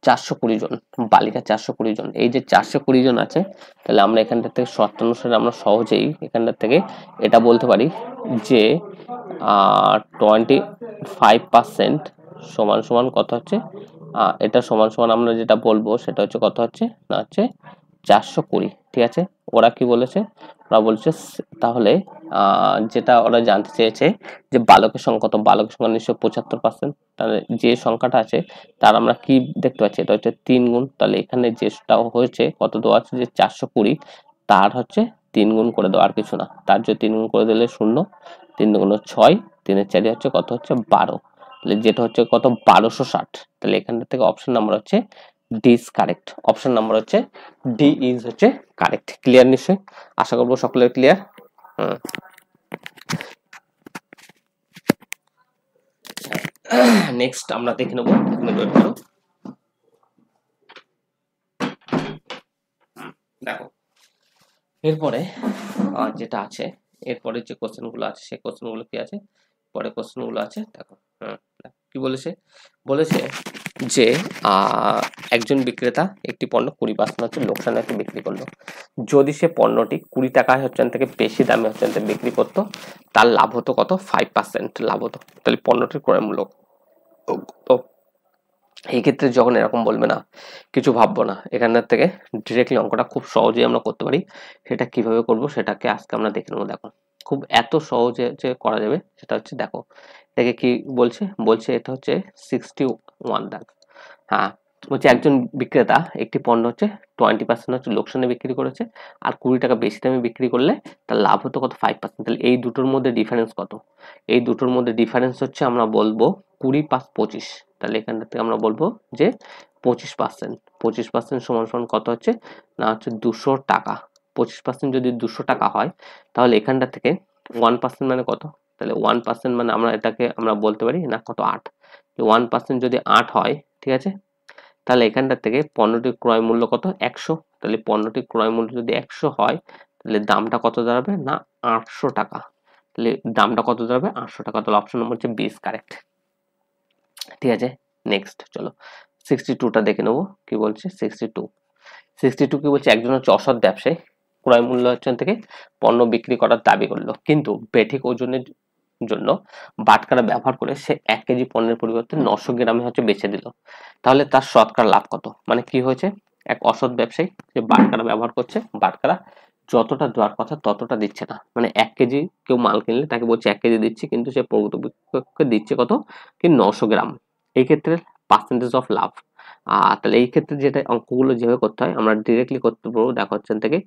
420 জন। বালিকা 420 জন। এই যে 420 জন আছে, তাহলে আমরা এখানটা থেকে শর্ত অনুসারে আমরা সহজেই এখানটা থেকে এটা বলতে পারি যে 25% সমান সমান কত হচ্ছে, এটা সমান সমান আমরা যেটা বলবো সেটা হচ্ছে কত হচ্ছে না হচ্ছে 420, ঠিক আছে? ওরা কি বলেছে? ওরা বলছে তাহলে যেটা ওরা জানতে চেয়েছে যে বালকের সংখ্যা কত? বালকের সংখ্যা নিশ্চয় 75%, তাহলে যে সংখ্যাটা আছে তার আমরা কি দেখতে পাচ্ছি, এটা হচ্ছে 3 গুণ। তাহলে এখানে যেটা হয়েছে কত দেওয়া আছে যে 420, তার হচ্ছে 3 গুণ করে দেওয়া, আর কিছু না। তার যে 3 গুণ করে দিলে 0, 3 দুগুণ 6, 3 4 হচ্ছে কত হচ্ছে 12, তাহলে যেটা হচ্ছে কত 1260। তাহলে এখান থেকে অপশন নাম্বার হচ্ছে D is correct. Option number হচ্ছে ডি ইজ হচ্ছে কারেক্ট। ক্লিয়ার নিশ্চয়? আশা করবো সকলের ক্লিয়ার। নেক্সট আমরা দেখে নেবো, দেখো এরপরে যেটা আছে, এরপরে যে কোশ্চেন গুলো আছে সেই কোশ্চেন গুলো কি আছে, পরে কোশ্চেন গুলো আছে দেখো। কি বলেছে? বলেছে যে একজন বিক্রেতা একটি পণ্য 20% হচ্ছে লোকসানে হচ্ছে বিক্রি করলো। যদি সে পণ্যটি 20 টাকায় হচ্ছে থেকে বেশি দামে হচ্ছে বিক্রি করতো, তার লাভ হতো কত? 5% লাভ হতো। তাহলে পণ্যটির ক্রয় মূল্য তো এই ক্ষেত্রে যখন এরকম বলবে না, কিছু ভাববো না, এখানটার থেকে ডিরেক্টলি অঙ্কটা খুব সহজেই আমরা করতে পারি। সেটা কিভাবে করব সেটাকে আজকে আমরা দেখে নেবো। দেখো খুব এত সহজে যে করা যাবে সেটা হচ্ছে, দেখো এটাকে কি বলছে? বলছে এটা হচ্ছে 61 দাগ। হ্যাঁ, হচ্ছে একজন বিক্রেতা একটি পণ্য হচ্ছে 20% হচ্ছে লোকসানে বিক্রি করেছে, আর 20 টাকা বেশি দামে বিক্রি করলে তার লাভ হতো কত? 5%। তাহলে এই দুটোর মধ্যে ডিফারেন্স কত? এই দুটোর মধ্যে ডিফারেন্স হচ্ছে আমরা বলবো 20 + 25। তাহলে এখানটা থেকে আমরা বলবো যে 25%। 25% সমান সমান কত হচ্ছে না হচ্ছে 200 টাকা। 25% যদি 200 টাকা হয়, তাহলে এখানটা থেকে 1% মানে কত? তাহলে 1% মানে আমরা এটাকে আমরা বলতে পারি না কত? 8। 1% যদি 8 হয়, ঠিক আছে? তাহলে এখানটা থেকে পণ্যটির ক্রয় মূল্য কত? 100। তাহলে পণ্যটির ক্রয় মূল্য যদি 100 হয়, তাহলে দামটা কত দাঁড়াবে না 800 টাকা। তাহলে দামটা কত দাঁড়াবে? 800 টাকা। তাহলে অপশন নম্বর হচ্ছে বি ইজ কারেক্ট, ঠিক আছে? নেক্সট চলো 62টা দেখে নেবো কি বলছে। 62 কি বলছে? একজন হচ্ছে অসৎ ব্যবসায়ী ক্রয় মূল্য হচ্ছে থেকে পণ্য বিক্রি করার দাবি করলো, কিন্তু বেঠিক ওজনের জন্য বাটখারা ব্যবহার করে সে 1 কেজি পণ্যের পরিবর্তে 900 গ্রামে হচ্ছে বেচে দিল। তাহলে তার শতকরা লাভ কত? মানে কি হয়েছে, এক অসৎ ব্যবসায়ী যে বাটখারা ব্যবহার করছে, বাটখারা যতটা দেওয়ার কথা ততটা দিচ্ছে না, মানে 1 কেজি কেউ মাল কিনলে তাকে বলছে 1 কেজি দিচ্ছি, কিন্তু সে প্রকৃতপক্ষে দিচ্ছে কত কি 900 গ্রাম। এই ক্ষেত্রে পার্সেন্টেজ অফ লাভ। তাহলে এই ক্ষেত্রে যেটা অঙ্কগুলো যেভাবে করতে হয় আমরা ডিরেক্টলি করতে পারবো। দেখো হচ্ছে থেকে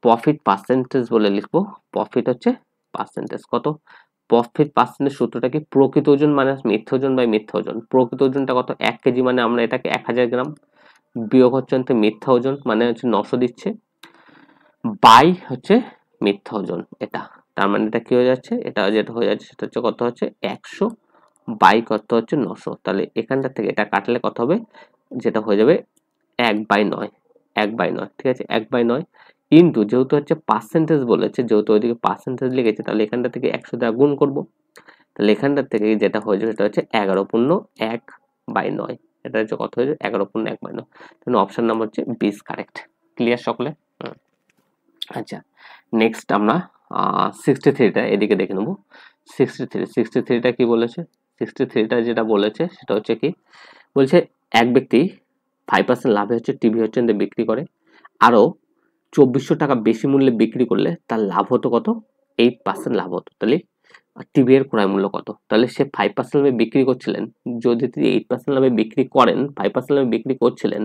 প্রফিট পার্সেন্টেজ বলে লিখবো। প্রফিট হচ্ছে পার্সেন্টেজ কত? প্রফিট পার্সেন্টেজ সূত্রটা কি? প্রকৃত ওজন মানে মিথ্যা ওজন বাই মিথ্যা ওজন। প্রকৃত ওজনটা কত? 1 কেজি, মানে আমরা এটাকে 1000 গ্রাম, বিয়োগ হচ্ছে মিথ্যা ওজন মানে হচ্ছে 900 দিচ্ছে, বাই হচ্ছে মিথ্যা ওজন এটা। তার মানে এটা কি হয়ে যাচ্ছে? এটা যেটা হয়ে যাচ্ছে সেটা হচ্ছে কত হচ্ছে 100 বাই কত হচ্ছে 900। তাহলে এখানটা থেকে এটা কাটলে কত হবে? যেটা হয়ে যাবে 1/9। 1/9, ঠিক আছে? 1/9 কিন্তু যেহেতু হচ্ছে পার্সেন্টেজ বলেছে, যেহেতু ওইদিকে পার্সেন্টেজ লিখেছে, তাহলে এখানটা থেকে 100 দ্বারা গুণ করব। তাহলে এখানটা থেকে যেটা হয়ে যাবে সেটা হচ্ছে 11/1/9। এটা হচ্ছে কত হয়ে যাবে? 11/1/9। তাহলে অপশন নাম্বার হচ্ছে বি ইজ কারেক্ট। ক্লিয়ার সকলে? আচ্ছা, নেক্সট আমরা 63টা এদিকে দেখে নেবো। 63টা কি বলেছে? 63টা যেটা বলেছে সেটা হচ্ছে কি বলছে, এক ব্যক্তি 5% লাভে হচ্ছে টিভি হচ্ছে বিক্রি করে, আরো 2400 টাকা বেশি মূল্যে বিক্রি করলে তার লাভ হতো কত? 8% লাভ হতো। তাহলে টিভি এর ক্রয় মূল্য কত? তাহলে সে 5% লাভে বিক্রি করছিলেন, যদি তিনি 8% লাভে বিক্রি করেন, 5% লাভে বিক্রি করছিলেন,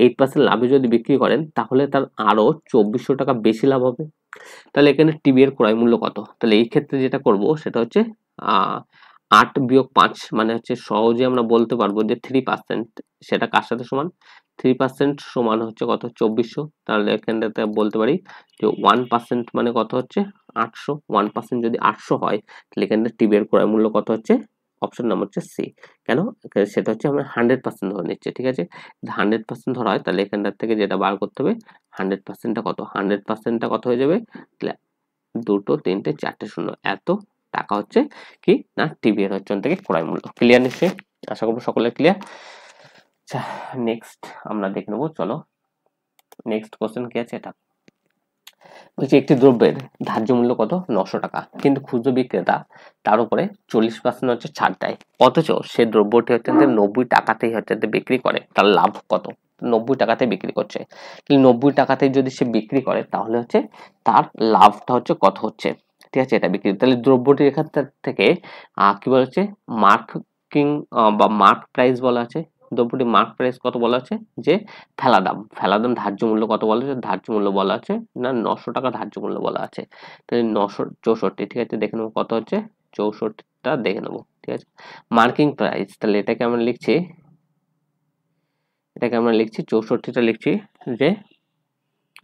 8% লাভে যদি বিক্রি করেন তাহলে তার আরো 2400 টাকা বেশি লাভ হবে। তাহলে এখানে টিভি এর ক্রয় মূল্য কত? তাহলে এই ক্ষেত্রে যেটা করব সেটা হচ্ছে 8 বিয়োগ 5, মানে হচ্ছে সহজে আমরা বলতে পারবো যে 3%, সেটা কার সাথে সমান? 3% সমান হচ্ছে কত? 2400। তাহলে এখানটাতে বলতে পারি যে 1% মানে কত হচ্ছে? 800। 1% যদি 800 হয় তাহলে এখানে টিভি এর ক্রয় মূল্য কত হচ্ছে? অপশন নাম্বার হচ্ছে সি। কেন? সেটা হচ্ছে আমরা 100% ধরে নিচ্ছি, ঠিক আছে? 100% ধরা হয় তাহলে এখানটার থেকে যেটা বার করতে হবে 100%টা কত? 100%টা কত হয়ে যাবে? তাহলে 2, 3, 4 শূন্য, এত টাকা হচ্ছে কি না টিভি এর হচ্ছে থেকে ক্রয় মূল্য। ক্লিয়ার নিশ্চয়ই? আশা করবো সকলের ক্লিয়ার। আচ্ছা, নেক্সট আমরা দেখে নেবো। চলো নেক্সট কোশ্চেন কি আছে এটা বলছি, একটি দ্রব্যের ধার্য মূল্য কত? 900 টাকা, কিন্তু খুচরো বিক্রেতা তার উপরে 40% হচ্ছে ছাড় দেয়, অথচ সে দ্রব্যটি হচ্ছে 90 টাকাতেই হচ্ছে বিক্রি করে, তার লাভ কত? 90 টাকাতে বিক্রি করছে, 90 টাকাতে যদি সে বিক্রি করে তাহলে হচ্ছে তার লাভটা হচ্ছে কত হচ্ছে, ঠিক আছে? এটা বিক্রি, তাহলে দ্রব্যটির এখান থেকে কি বলা হচ্ছে? মার্কিং বা মার্ক প্রাইস বলা আছে। দ্রব্যটির মার্ক প্রাইস কত বলা আছে? যে ফেলা দাম ধার্য মূল্য কত বলা আছে? ধার্য মূল্য বলা আছে না 900 টাকা ধার্য মূল্য বলা আছে। তাহলে 964, ঠিক আছে? দেখে নেবো কত হচ্ছে? 64টা দেখে নেবো, ঠিক আছে? মার্কিং প্রাইস, তাহলে এটাকে আমরা লিখছি 64টা লিখছি যে,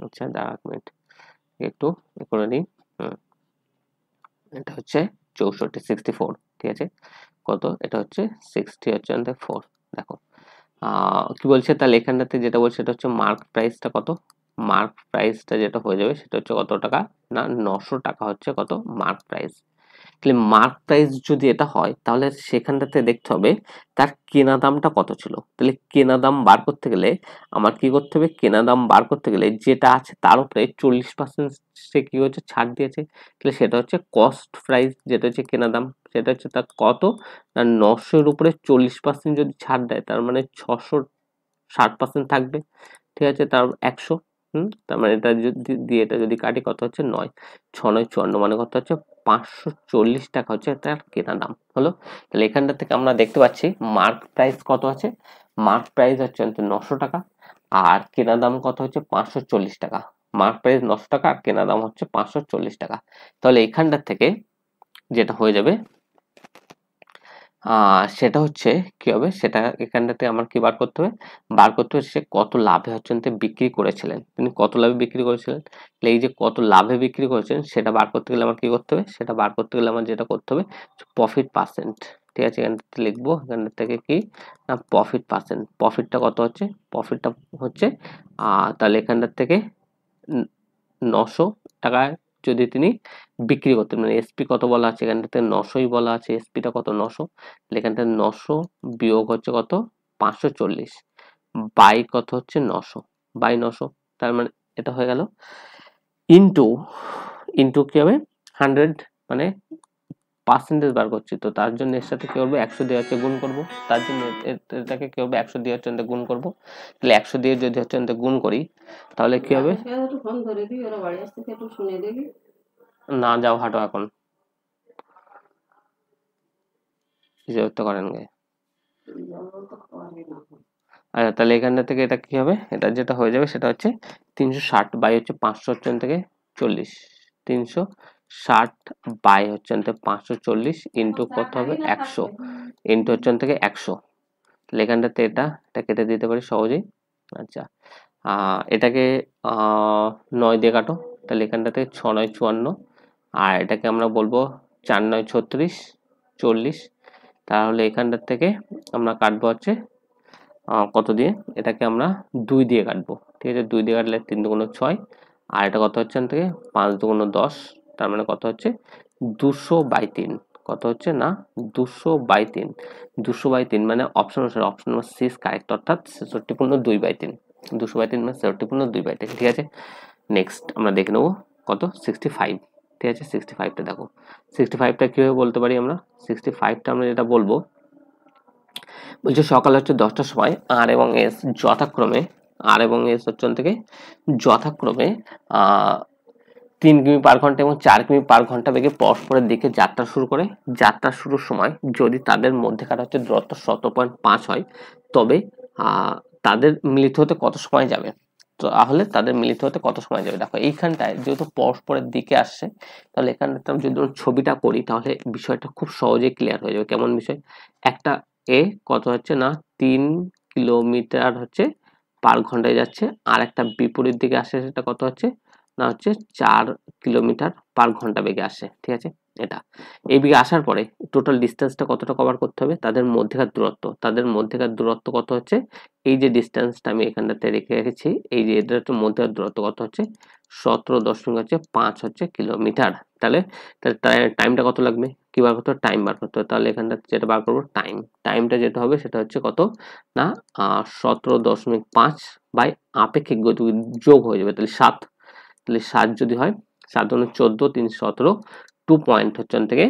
আচ্ছা দাঁড়া এক মিনিট একটু করে নিই। এটা হচ্ছে 64, 64, ঠিক আছে? কত? এটা হচ্ছে 60 হচ্ছে 4। দেখো কি বলছে, তাহলে এখানটাতে যেটা বলছে সেটা হচ্ছে মার্ক প্রাইসটা কত? মার্ক প্রাইসটা যেটা হয়ে যাবে সেটা হচ্ছে কত টাকা না 900 টাকা হচ্ছে কত মার্ক প্রাইস। তাহলে মার্ক প্রাইস যদি এটা হয় তাহলে সেখানটাতে দেখতে হবে তার কেনা দামটা কত ছিল। তাহলে কেনা দাম বার করতে গেলে আমার কি করতে হবে? কেনা দাম বার করতে গেলে যেটা আছে তার উপরে 40% সে কি হচ্ছে ছাড় দিয়েছে, তাহলে সেটা হচ্ছে কস্ট প্রাইস, যেটা হচ্ছে কেনা দাম, সেটা হচ্ছে তার কত না 900 এর উপরে 40% যদি ছাড় দেয় তার মানে 660% থাকবে, ঠিক আছে? তার 100, তার মানে এটা যদি দিয়ে এটা যদি কাটি কত হচ্ছে 9, 6 9 54, মানে কত হচ্ছে 540 টাকা হচ্ছে তার কেনা দাম হলো। তাহলে এখানটা থেকে আমরা দেখতে পাচ্ছি মার্ক প্রাইস কত আছে? মার্ক প্রাইস হচ্ছে 900 টাকা আর কেনা দাম কত হচ্ছে 540 টাকা। মার্ক প্রাইস 900 টাকা আর কেনা দাম হচ্ছে 540 টাকা। তাহলে এখানটার থেকে যেটা হয়ে যাবে সেটা হচ্ছে কি হবে, সেটা এখানটাতে আমার কি বার করতে হবে? বার করতে হবে সে কত লাভে হচ্ছে বিক্রি করেছিলেন, তিনি কত লাভে বিক্রি করেছিলেন। তাহলে এই যে কত লাভে বিক্রি করেছেন সেটা বার করতে গেলে আমার কি করতে হবে? সেটা বার করতে গেলে আমার যেটা করতে হবে প্রফিট পার্সেন্ট, ঠিক আছে? এখানটাতে লিখবো, এখানটা থেকে কি না প্রফিট পার্সেন্ট, প্রফিটটা কত হচ্ছে? প্রফিটটা হচ্ছে তাহলে এখানটার থেকে 900 টাকায় যদি তিনি বিক্রি করতেন, মানে এসপি কত বলা আছে এখানটাতে 900ই বলা আছে, এসপিটা কত 900, এখানটা 900 বিয়োগ হচ্ছে কত 540 বাই কত হচ্ছে 900 বাই 900, তার মানে এটা হয়ে গেল ইনটু ইনটু কি হবে 100, মানে পার্সেন্টেজ বার করছি তো তার জন্য এর সাথে কি করবো 100 দিয়ে হচ্ছে গুণ করব, তার জন্য এটাকে কি হবে 100 দিয়ে হচ্ছে গুণ করব। তাহলে 100 দিয়ে যদি হচ্ছে গুণ করি তাহলে কি হবে? না যাও হাঁটো এখন বিরক্ত করেন গে। আচ্ছা তাহলে এখানটা থেকে এটা কি হবে? এটা যেটা হয়ে যাবে সেটা হচ্ছে 360 বাই হচ্ছে 500 হচ্ছে থেকে 40, 360 বাই হচ্ছে 540 ইন্টু কত হবে 100 ইন্টু হচ্ছে থেকে 100। তাহলে এখানটাতে এটা কেটে দিতে পারি সহজেই। আচ্ছা এটাকে 9 দিয়ে কাটো, তাহলে এখানটাতে 6 9 54 আর এটাকে আমরা বলবো 4 9 36 40, তাহলে এখানটার থেকে আমরা কাটবো হচ্ছে কত দিয়ে? এটাকে আমরা 2 দিয়ে কাটবো, ঠিক আছে? 2 দিয়ে কাটলে 3 দুগুণ 6 আর এটা কত হচ্ছে থেকে 5 দুগুণ 10, তার মানে কত হচ্ছে 200/3, কত হচ্ছে না 200/3, 200/3 মানে অপশন অনুসারে option number C is correct, অর্থাৎ 63/2/3, 200/3 মানে 63/2/3, ঠিক আছে? নেক্সট আমরা দেখে নেবো কত 65। ঠিক আছে। 65টা দেখো, 65টা কিভাবে বলতে পারি আমরা, 65টা আমরা যেটা বলবো, বলছে সকাল হচ্ছে 10টার সময় আর এবং এস যথাক্রমে, আর এবং এস হচ্ছে থেকে যথাক্রমে 3 কিমি/ঘন্টা এবং 4 কিমি/ঘন্টা বেগে পরস্পরের দিকে যাত্রা শুরু করে। যাত্রা শুরুর সময় যদি তাদের মধ্যেকার হচ্ছে দূরত্ব 17.5 হয়, তবে তাদের মিলিত হতে কত সময় যাবে? তাহলে তাদের মিলিত হতে কত সময় যাবে? দেখো এইখানটায় যেহেতু পরস্পরের দিকে আসছে, তাহলে এখানটাতে আমি যদি ছবিটা করি তাহলে বিষয়টা খুব সহজেই ক্লিয়ার হয়ে যাবে। কেমন বিষয়? একটা এ কত হচ্ছে না 3 কিলোমিটার হচ্ছে পার ঘন্টায় যাচ্ছে, আর একটা বিপরীত দিকে আসছে, সেটা কত হচ্ছে না হচ্ছে 4 কিলোমিটার/ঘন্টা বেগে আসে। ঠিক আছে, এটা এই দিকে আসার পরে টোটাল ডিস্টেন্সটা কতটা কভার করতে হবে? তাদের মধ্যেকার দূরত্ব কত হচ্ছে, এই যে ডিস্টেন্সটা আমি এখানটাতে রেখে রেখেছি, এই যে এটার মধ্যেকার দূরত্ব কত হচ্ছে 17.5 কিলোমিটার। তাহলে টাইমটা কত লাগবে? কি বার করতে হবে? টাইম বার করতে হবে। তাহলে এখানটা যেটা বার করবো টাইমটা যেটা হবে সেটা হচ্ছে কত না 17.5 বাই আপেক্ষিক গতি যোগ হয়ে যাবে, তাহলে 7। তাহলে 7 যদি হয়, 7 দুগুণে 14, 3 17, 2.5 হচ্ছে থেকে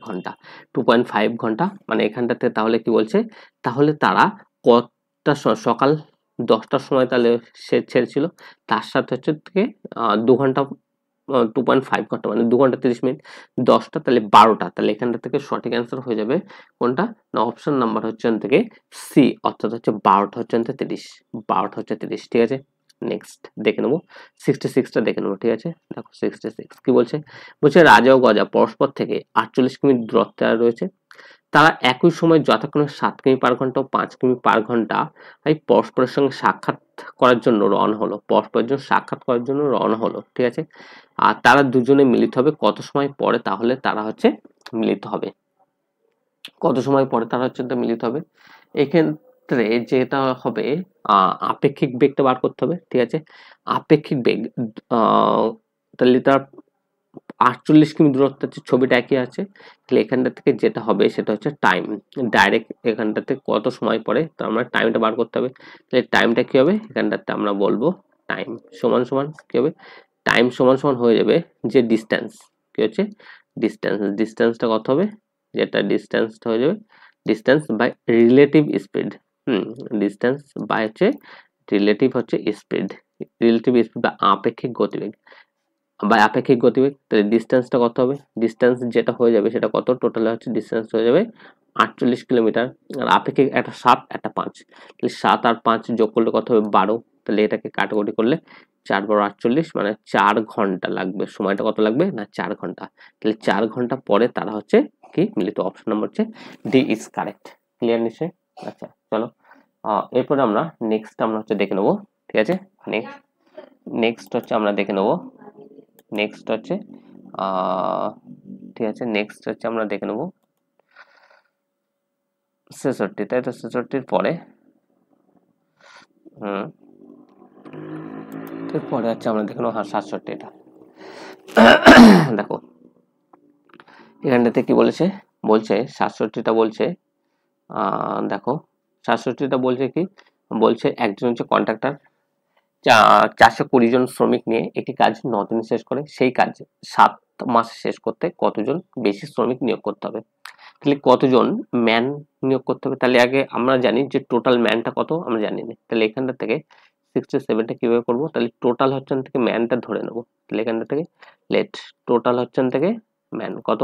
ঘন্টা, 2.5 ঘন্টা। মানে এখানটাতে তাহলে কি বলছে, তাহলে তারা কতটা সকাল 10টার সময় তাহলে সে ছেড়েছিল, তার সাথে হচ্ছে থেকে 2 ঘন্টা, 2.5 ঘন্টা মানে 2 ঘন্টা 30 মিনিট, 10টা তাহলে 12টা। তাহলে এখানটা থেকে সঠিক অ্যান্সার হয়ে যাবে কোনটা না, অপশন নাম্বার হচ্ছে থেকে সি, অর্থাৎ হচ্ছে 12টা হচ্ছে 30, 12টা হচ্ছে 30। ঠিক আছে, নেক্সট দেখে নেবো 66টা দেখে নেবো। ঠিক আছে, দেখো 66 কি বলছে, বলছে রাজা ও গজা পরস্পর থেকে 48 কিমি দূরত্বে রয়েছে। তারা একই সময় যথাক্রমে 7 কিমি/ঘন্টা ও 5 কিমি/ঘন্টা পরস্পরের সঙ্গে সাক্ষাৎ করার জন্য রওনা হলো, ঠিক আছে। আর তারা দুজনে মিলিত হবে কত সময় পরে? তাহলে তারা হচ্ছে মিলিত হবে কত সময় পরে তারা হচ্ছে মিলিত হবে? এক্ষেত্রে যেটা হবে আপেক্ষিক বেগটা বার করতে হবে। ঠিক আছে, আপেক্ষিক বেগ তাহলে তার 48 কিমি দূরত্ব হচ্ছে, ছবিটা একই আছে। তাহলে এখানটা থেকে যেটা হবে সেটা হচ্ছে টাইম, ডাইরেক্ট এখানটাতে কত সময় পরে, তো আমরা টাইমটা বার করতে হবে। তাহলে টাইমটা কি হবে, এখানটাতে আমরা বলবো টাইম সমান সমান কি হবে, টাইম সমান সমান হয়ে যাবে যে ডিস্টেন্স, কি হচ্ছে ডিস্টেন্সটা কত হবে, যেটা ডিস্টেন্সটা হয়ে যাবে distance by relative speed. Distance by হচ্ছে রিলেটিভ স্পিড বা আপেক্ষিক গতিবেগ, তাহলে ডিস্টেন্সটা কত হবে, ডিস্টেন্স যেটা হয়ে যাবে সেটা কত, টোটাল হচ্ছে ডিস্টেন্স হয়ে যাবে 48 কিলোমিটার। আর আপেক্ষিক একটা 7 একটা 5, তাহলে 7 আর 5 যোগ করলে কত হবে 12। তাহলে এটাকে কাটাকুটি করলে 4 × 48 মানে 4 ঘন্টা লাগবে। সময়টা কত লাগবে না 4 ঘন্টা। তাহলে 4 ঘন্টা পরে তারা হচ্ছে কি মিলিত। অপশন নাম্বার হচ্ছে ডি ইজ কারেক্ট। ক্লিয়ার নিশ্চয়? আচ্ছা চলো, এরপরে আমরা নেক্সট আমরা হচ্ছে দেখে নেবো। ঠিক আছে, নেক্সট হচ্ছে আমরা দেখে নেবো, নেক্সট হচ্ছে ঠিক আছে, নেক্সট হচ্ছে আমরা দেখে নেবো 66, তাই তো 66-র পরে এরপরে হচ্ছে আমরা দেখে নেবো 67। এটা দেখো এখানটাতে কি বলেছে, বলছে 67টা বলছে দেখো 67টা বলছে কি, বলছে একজন হচ্ছে কন্ট্রাক্টর 420 জন শ্রমিক নিয়ে একটি কাজ 9 দিনে শেষ করে, সেই কাজ 7 মাসে শেষ করতে কতজন বেশি শ্রমিক নিয়োগ করতে হবে? তাহলে কতজন ম্যান নিয়োগ করতে হবে? তাহলে আগে আমরা জানি যে টোটাল ম্যানটা কত, আমরা জানি না। তাহলে এখানটা থেকে 67টা কিভাবে করবো, তাহলে টোটাল হচ্ছে থেকে ম্যানটা ধরে নেবো। তাহলে এখানটা থেকে লেট টোটাল হচ্ছে থেকে ম্যান কত,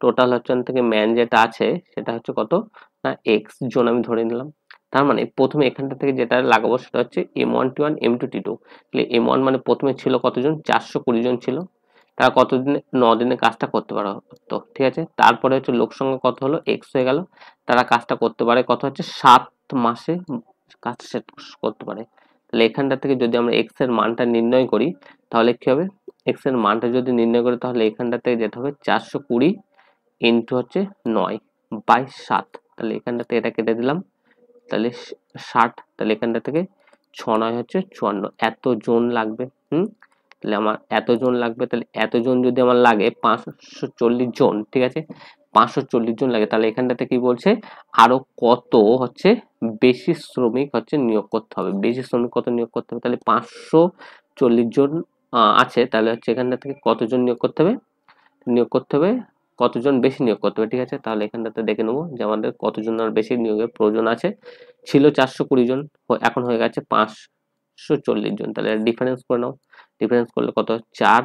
টোটাল হচ্ছে থেকে ম্যান যেটা আছে সেটা হচ্ছে কত না এক্স জন আমি ধরে নিলাম। তার মানে প্রথমে এখানটা থেকে যেটা লাগাবো সেটা হচ্ছে M1 T1 M2 T2। তাহলে M1 মানে প্রথমে ছিল কতজন, 420 জন ছিল, তারা কতদিনে 9 দিনে কাজটা করতে পারতো। ঠিক আছে, তারপরে হচ্ছে লোক সংখ্যা কত হলো এক্স হয়ে গেল, তারা কাজটা করতে পারে কত হচ্ছে 7 মাসে কাজ শেষ করতে পারে। তাহলে এখানটা থেকে যদি আমরা এক্স এর মানটা নির্ণয় করি তাহলে কি হবে, এক্স এর মানটা যদি নির্ণয় করি তাহলে এখানটা থেকে যেটা হবে 420 ইন্টু হচ্ছে 9/7। তাহলে এখানটা থেকে এটা কেটে দিলাম, তাহলে 60। তাহলে এখানটা থেকে 6×9 হচ্ছে 54, এত জন লাগবে। তাহলে আমার এত জন লাগবে, তাহলে এত জন যদি আমার লাগে 540 জন, ঠিক আছে 540 জন লাগে, তাহলে এখানটাতে কি বলছে আরো কত হচ্ছে বেশি শ্রমিক হচ্ছে নিয়োগ করতে হবে, বেশি শ্রমিক কত নিয়োগ করতে হবে, তাহলে 40 জন আছে, তাহলে হচ্ছে এখানটা থেকে কতজন নিয়োগ করতে হবে, কতজন বেশি নিয়োগ করতে হবে। ঠিক আছে, তাহলে এখানটাতে দেখে নেবো যে আমাদের কতজন আর বেশি নিয়োগের প্রয়োজন আছে। ছিল 420 জন, এখন হয়ে গেছে 540 জন। তাহলে ডিফারেন্স করে নাও, ডিফারেন্স করলে কত, 4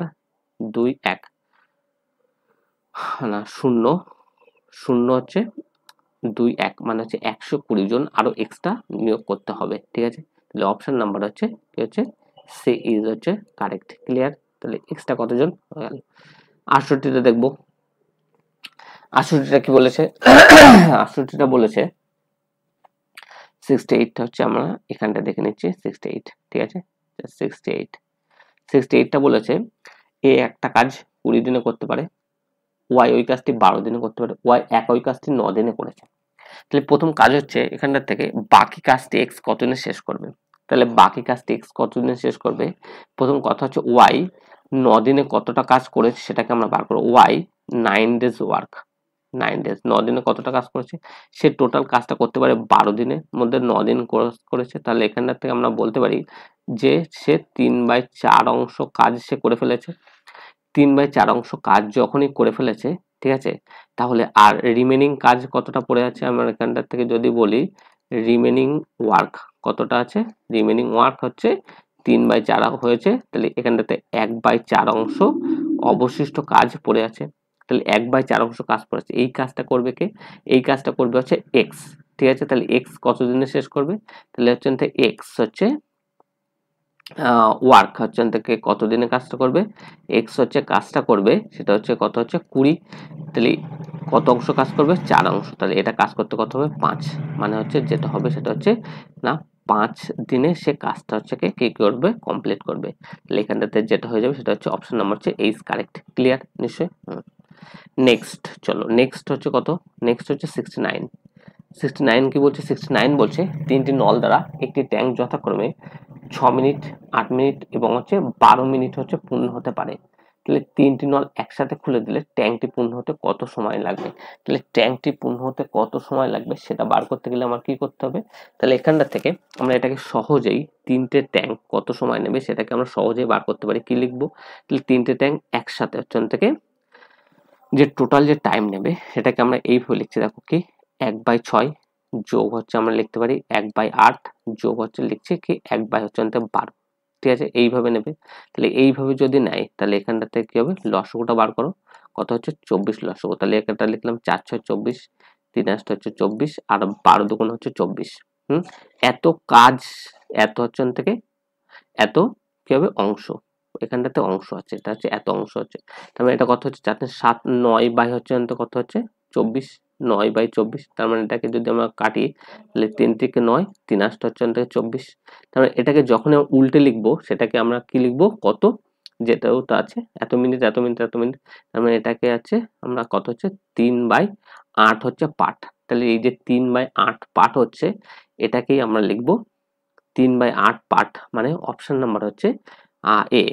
2 1 না 0 0 হচ্ছে 2 1 মানে হচ্ছে 120 জন আরো এক্সট্রা নিয়োগ করতে হবে। ঠিক আছে, তাহলে অপশন নাম্বার হচ্ছে কি হচ্ছে, সি ইজ হচ্ছে কারেক্ট। ক্লিয়ার, তাহলে এক্সট্রা কতজন হয়ে গেল। 68টা দেখবো, 68টা কি বলেছে, 68টা বলেছে 68টা হচ্ছে, আমরা এখানটা দেখে নিচ্ছি 68। ঠিক আছে, 68টা বলেছে এ একটা কাজ 20 দিনে করতে পারে, ওয়াই ওই কাজটি 12 দিনে করতে পারে, ওয়াই ওই কাজটি 9 দিনে করেছে। তাহলে প্রথম কাজ হচ্ছে এখানটার থেকে বাকি কাজটি এক্স কতদিনে শেষ করবে। তাহলে বাকি কাজটি এক্স কতদিনে শেষ করবে, প্রথম কথা হচ্ছে ওয়াই 9 দিনে কতটা কাজ করেছে সেটাকে আমরা বার করবো। ওয়াই 9 days ওয়ার্ক, 9 days 9 দিনে কতটা কাজ করেছে, সে টোটাল কাজটা করতে পারে 12 দিনের মধ্যে 9 দিন করেছে। তাহলে এখানটার থেকে আমরা বলতে পারি যে সে 3/4 অংশ কাজ সে করে ফেলেছে। 3/4 অংশ কাজ যখনই করে ফেলেছে, ঠিক আছে, তাহলে আর রিমেনিং কাজ কতটা পড়ে আছে, আমরা এখানটার থেকে যদি বলি রিমেনিং ওয়ার্ক কতটা আছে, রিমেনিং ওয়ার্ক হচ্ছে 3/4 হয়েছে, তাহলে এখানটাতে 1/4 অংশ অবশিষ্ট কাজ পড়ে আছে। তাহলে 1/4 অংশ কাজ পড়েছে, এই কাজটা করবে কে, এই কাজটা করবে হচ্ছে এক্স। ঠিক আছে, তাহলে এক্স কতদিনে শেষ করবে, তাহলে হচ্ছে এক্স হচ্ছে ওয়ার্ক হচ্ছে থেকে কতদিনে কাজটা করবে, এক্স হচ্ছে কাজটা করবে সেটা হচ্ছে কত হচ্ছে 20, তাহলে কত অংশ কাজ করবে, 4 অংশ। তাহলে এটা কাজ করতে কত হবে, 5, মানে হচ্ছে যেটা হবে সেটা হচ্ছে না 5 দিনে সে কাজটা হচ্ছে কি করবে, কমপ্লিট করবে। তাহলে এখানটাতে যেটা হয়ে যাবে সেটা হচ্ছে অপশন নাম্বার হচ্ছে এইচ কারেক্ট। ক্লিয়ার নিশ্চয়ই। নেক্সট চলো, নেক্সট হচ্ছে কত, নেক্সট হচ্ছে 69। 69 কি বলছে, 69 বলছে তিনটি নল দ্বারা একটি ট্যাঙ্ক যথাক্রমে 6 মিনিট, 8 মিনিট এবং হচ্ছে 12 মিনিট হচ্ছে পূর্ণ হতে পারে। তাহলে তিনটি নল একসাথে খুলে দিলে ট্যাঙ্কটি পূর্ণ হতে কত সময় লাগবে। তাহলে ট্যাঙ্কটি পূর্ণ হতে কত সময় লাগবে সেটা বার করতে গেলে আমার কি করতে হবে, তাহলে এখানটা থেকে আমরা এটাকে সহজেই তিনটে ট্যাঙ্ক কত সময় নেবে সেটাকে আমরা সহজেই বার করতে পারি। কি লিখবো, তাহলে তিনটে ট্যাঙ্ক একসাথে হচ্ছে থেকে যে টোটাল যে টাইম নেবে সেটাকে আমরা এইভাবে লিখছি, দেখো কি 1/6 যোগ হচ্ছে আমরা লিখতে পারি 1/8 যোগ হচ্ছে লিখছি কি 1/12। ঠিক আছে, এইভাবে নেবে। তাহলে এইভাবে যদি নেয় তাহলে এখানটাতে কি হবে, লসাগুটা বার করো, কত হচ্ছে 24 লসাগু। তাহলে একটা লিখলাম 4 6 24, 3 8 হচ্ছে 24 আর 12 দুগুণ হচ্ছে 24। এত কাজ, এত হচ্ছে থেকে এত কি হবে অংশ, এখানটাতে অংশ আছে, এটা হচ্ছে এত অংশ হচ্ছে, তার মানে এটা কত হচ্ছে, যাতে 7 9 বাই হচ্ছে কত হচ্ছে 24, 9/24। তার মানে এটাকে যদি আমরা কাটি তাহলে 3 থেকে 9, 3 8 হচ্ছে 24। তার মানে এটাকে যখন আমরা উল্টে লিখবো সেটাকে আমরা কি লিখবো, কত যেটাও তো আছে এত মিনিট এত মিনিট এত মিনিট, তার মানে এটাকে আছে আমরা কত হচ্ছে 3/8 হচ্ছে পার্ট। তাহলে এই যে 3/8 পার্ট হচ্ছে এটাকেই আমরা লিখবো 3/8 পার্ট, মানে অপশন নাম্বার হচ্ছে এ।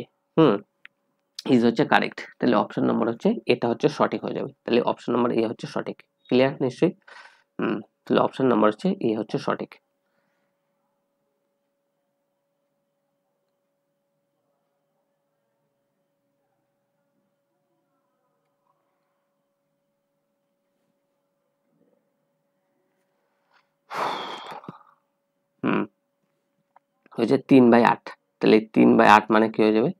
ইজ হচ্ছে কারেক্ট, তাহলে অপশন নাম্বার হচ্ছে এটা হচ্ছে সঠিক হয়ে যাবে। তাহলে অপশন নাম্বার এ হচ্ছে সঠিক। ক্লিয়ার নিশ্চয়ই। তাহলে অপশন নাম্বার হচ্ছে এ হচ্ছে সঠিক। হয়েছে 3/8, তাহলে 3/8 মানে কি হয়ে যাবে,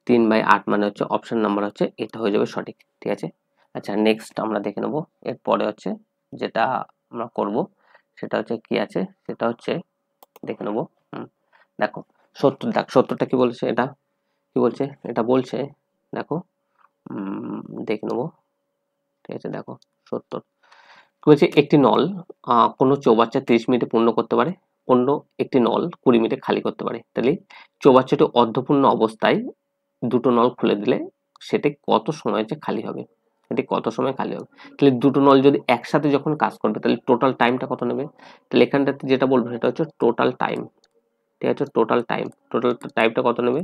3/8 মানে হচ্ছে অপশন নাম্বার হচ্ছে এটা হয়ে যাবে সঠিক। ঠিক আছে, আচ্ছা নেক্সট আমরা দেখে নেবো এরপরে হচ্ছে যেটা আমরা করব সেটা হচ্ছে কি আছে, সেটা হচ্ছে দেখে নেবো। দেখো 70, দেখ 70টা কি বলছে, এটা কি বলছে, এটা বলছে দেখো দেখে নেবো। ঠিক আছে, দেখো 70 বলছে একটি নল কোনো চৌবাচ্চা 30 মিনিটে পূর্ণ করতে পারে, অন্য একটি নল 20 মিনিটে খালি করতে পারে। তাহলে চৌবাচ্চাটি অর্ধপূর্ণ অবস্থায় দুটো নল খুলে দিলে সেটি কত সময় খালি হবে, এটি কত সময় খালি হবে। তাহলে দুটো নল যদি একসাথে যখন কাজ করবে তাহলে টোটাল টাইমটা কত নেবে, তাহলে এখানটাতে যেটা বলবো সেটা হচ্ছে টোটাল টাইম। ঠিক আছে, টোটাল টাইমটা কত নেবে,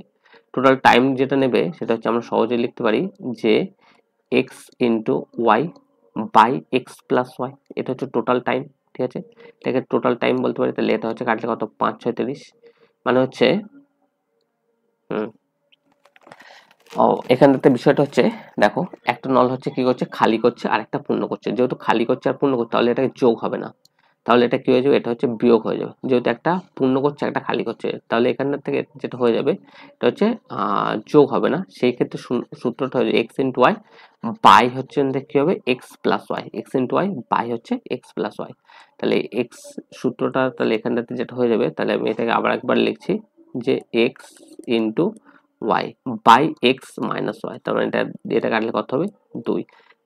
টোটাল টাইম যেটা নেবে সেটা হচ্ছে আমরা সহজে লিখতে পারি যে x into y by x plus y, এটা হচ্ছে টোটাল টাইম। ঠিক আছে, এটাকে টোটাল টাইম বলতে পারি। তাহলে এটা হচ্ছে কাটলে কত 5 6 30, মানে হচ্ছে ও এখানটাতে বিষয়টা হচ্ছে দেখো, একটা নল হচ্ছে কি করছে, খালি করছে আর একটা পূর্ণ করছে। যেহেতু খালি করছে আর পূর্ণ করছে, তাহলে এটাকে যোগ হবে না, তাহলে এটা কি হয়ে যাবে, এটা হচ্ছে বিয়োগ হয়ে যাবে। যেহেতু একটা পূর্ণ করছে একটা খালি করছে, তাহলে এখানটা থেকে যেটা হয়ে যাবে এটা হচ্ছে যোগ হবে না। সেই ক্ষেত্রে সূত্রটা হয়ে যাবে এক্স ইন্টু ওয়াই বাই হচ্ছে কি হবে, x plus y, x into y by হচ্ছে এক্স প্লাস ওয়াই। তাহলে এক্স সূত্রটা তাহলে এখানটাতে যেটা হয়ে যাবে, তাহলে আমি এটাকে আবার একবার লিখছি যে x into y by x minus y. তার মানে এটা কাটলে কত হবে, 2,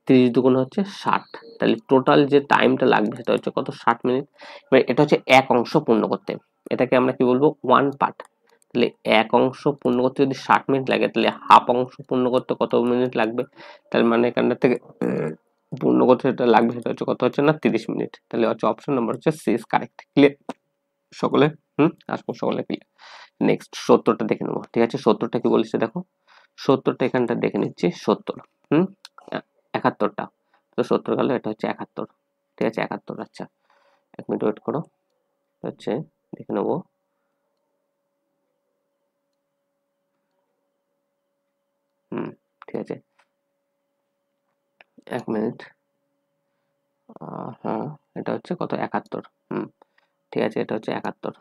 30 দুগুণ হচ্ছে 60। তাহলে টোটাল যে টাইমটা লাগবে সেটা হচ্ছে কত, 60 মিনিট। এবার এটা হচ্ছে এক অংশ পূর্ণ করতে, এটাকে আমরা কি বলবো, ওয়ান পার্ট। তাহলে এক অংশ পূর্ণ করতে যদি 60 মিনিট লাগে, তাহলে হাফ অংশ পূর্ণ করতে কত মিনিট লাগবে, তার মানে এখান থেকে পূর্ণ করতে যেটা লাগবে সেটা হচ্ছে কত হচ্ছে না, 30 মিনিট। তাহলে হচ্ছে অপশন নাম্বার হচ্ছে সি ইজ কারেক্ট। ক্লিয়ার সকলে? আসবো সকলে ক্লিয়ার। নেক্সট 70টা দেখে নেবো, ঠিক আছে। 70টা কি বলেছে দেখো, 70টা এখানটা দেখে নিচ্ছি, 70 71টা, তো 70 গেল, এটা হচ্ছে 71, ঠিক আছে 71। আচ্ছা 1 মিনিট ওয়েট করো, হচ্ছে দেখে নেবো। ঠিক আছে 1 মিনিট। হ্যাঁ এটা হচ্ছে কত, 71। ঠিক আছে এটা হচ্ছে 71,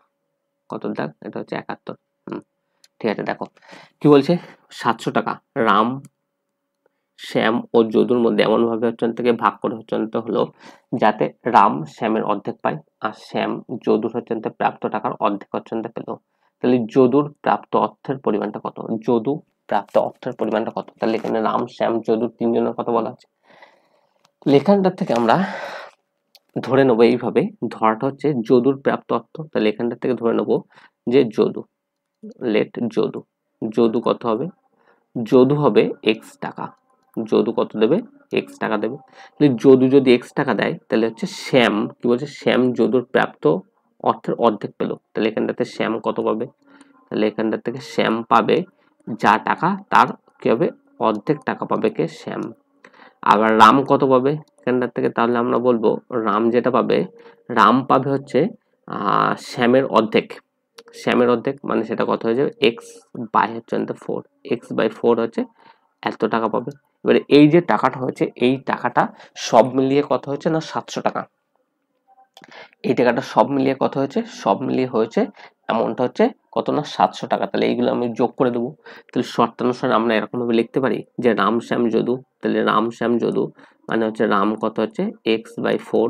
কত দাগ, এটা হচ্ছে 71। ঠিক আছে দেখো কি বলছে, 700 টাকা রাম শ্যাম ও যদুর মধ্যে এমন ভাবে হচ্ছে থেকে ভাগ করে হচ্ছে হলো যাতে রাম শ্যামের অর্ধেক পায় আর শ্যাম যদুর হচ্ছে প্রাপ্ত টাকার অর্ধেক হচ্ছে পেল। তাহলে যদুর প্রাপ্ত অর্থের পরিমাণটা কত, যদু প্রাপ্ত অর্থের পরিমাণটা কত, তাহলে এখানে রাম শ্যাম যদুর তিনজনের কথা বলা আছে। লেখানটা থেকে আমরা ধরে নেবো এইভাবে, ধরাটা হচ্ছে যদুর প্রাপ্ত অর্থ, তাহলে এখানটা থেকে ধরে নেবো যে যদু, লেট যদু, যদু কত হবে, যদু হবে এক্স টাকা, যদু কত দেবে, এক্স টাকা দেবে। তাহলে যদু যদি এক্স টাকা দেয়, তাহলে হচ্ছে শ্যাম কি বলছে, শ্যাম যদুর প্রাপ্ত অর্থের অর্ধেক পেল, তাহলে এখানটাতে শ্যাম কত পাবে, তাহলে এখানটা থেকে শ্যাম পাবে যা টাকা তার কি হবে, অর্ধেক টাকা পাবে কে, শ্যাম। আবার রাম কত পাবে এখানটার থেকে, তাহলে আমরা বলবো রাম যেটা পাবে, রাম পাবে হচ্ছে শ্যামের অর্ধেক, শ্যামের অর্ধেক মানে সেটা কত হয়ে যাবে, এক্স বাই হচ্ছে 4, এক্স বাই 4 হচ্ছে এত টাকা পাবে। এবারে এই যে টাকাটা হয়েছে, এই টাকাটা সব মিলিয়ে কত হচ্ছে না, 700 টাকা। এই টাকাটা সব মিলিয়ে কত হয়েছে, সব মিলিয়ে হয়েছে অ্যামাউন্টটা হচ্ছে কত না, 700 টাকা। তাহলে এইগুলো আমি যোগ করে দেবো। তাহলে শর্তানুসারে আমরা এরকম ভাবে লিখতে পারি যে রাম শ্যাম যদু, তাহলে রাম শ্যাম যদু মানে হচ্ছে রাম কত হচ্ছে এক্স বাই 4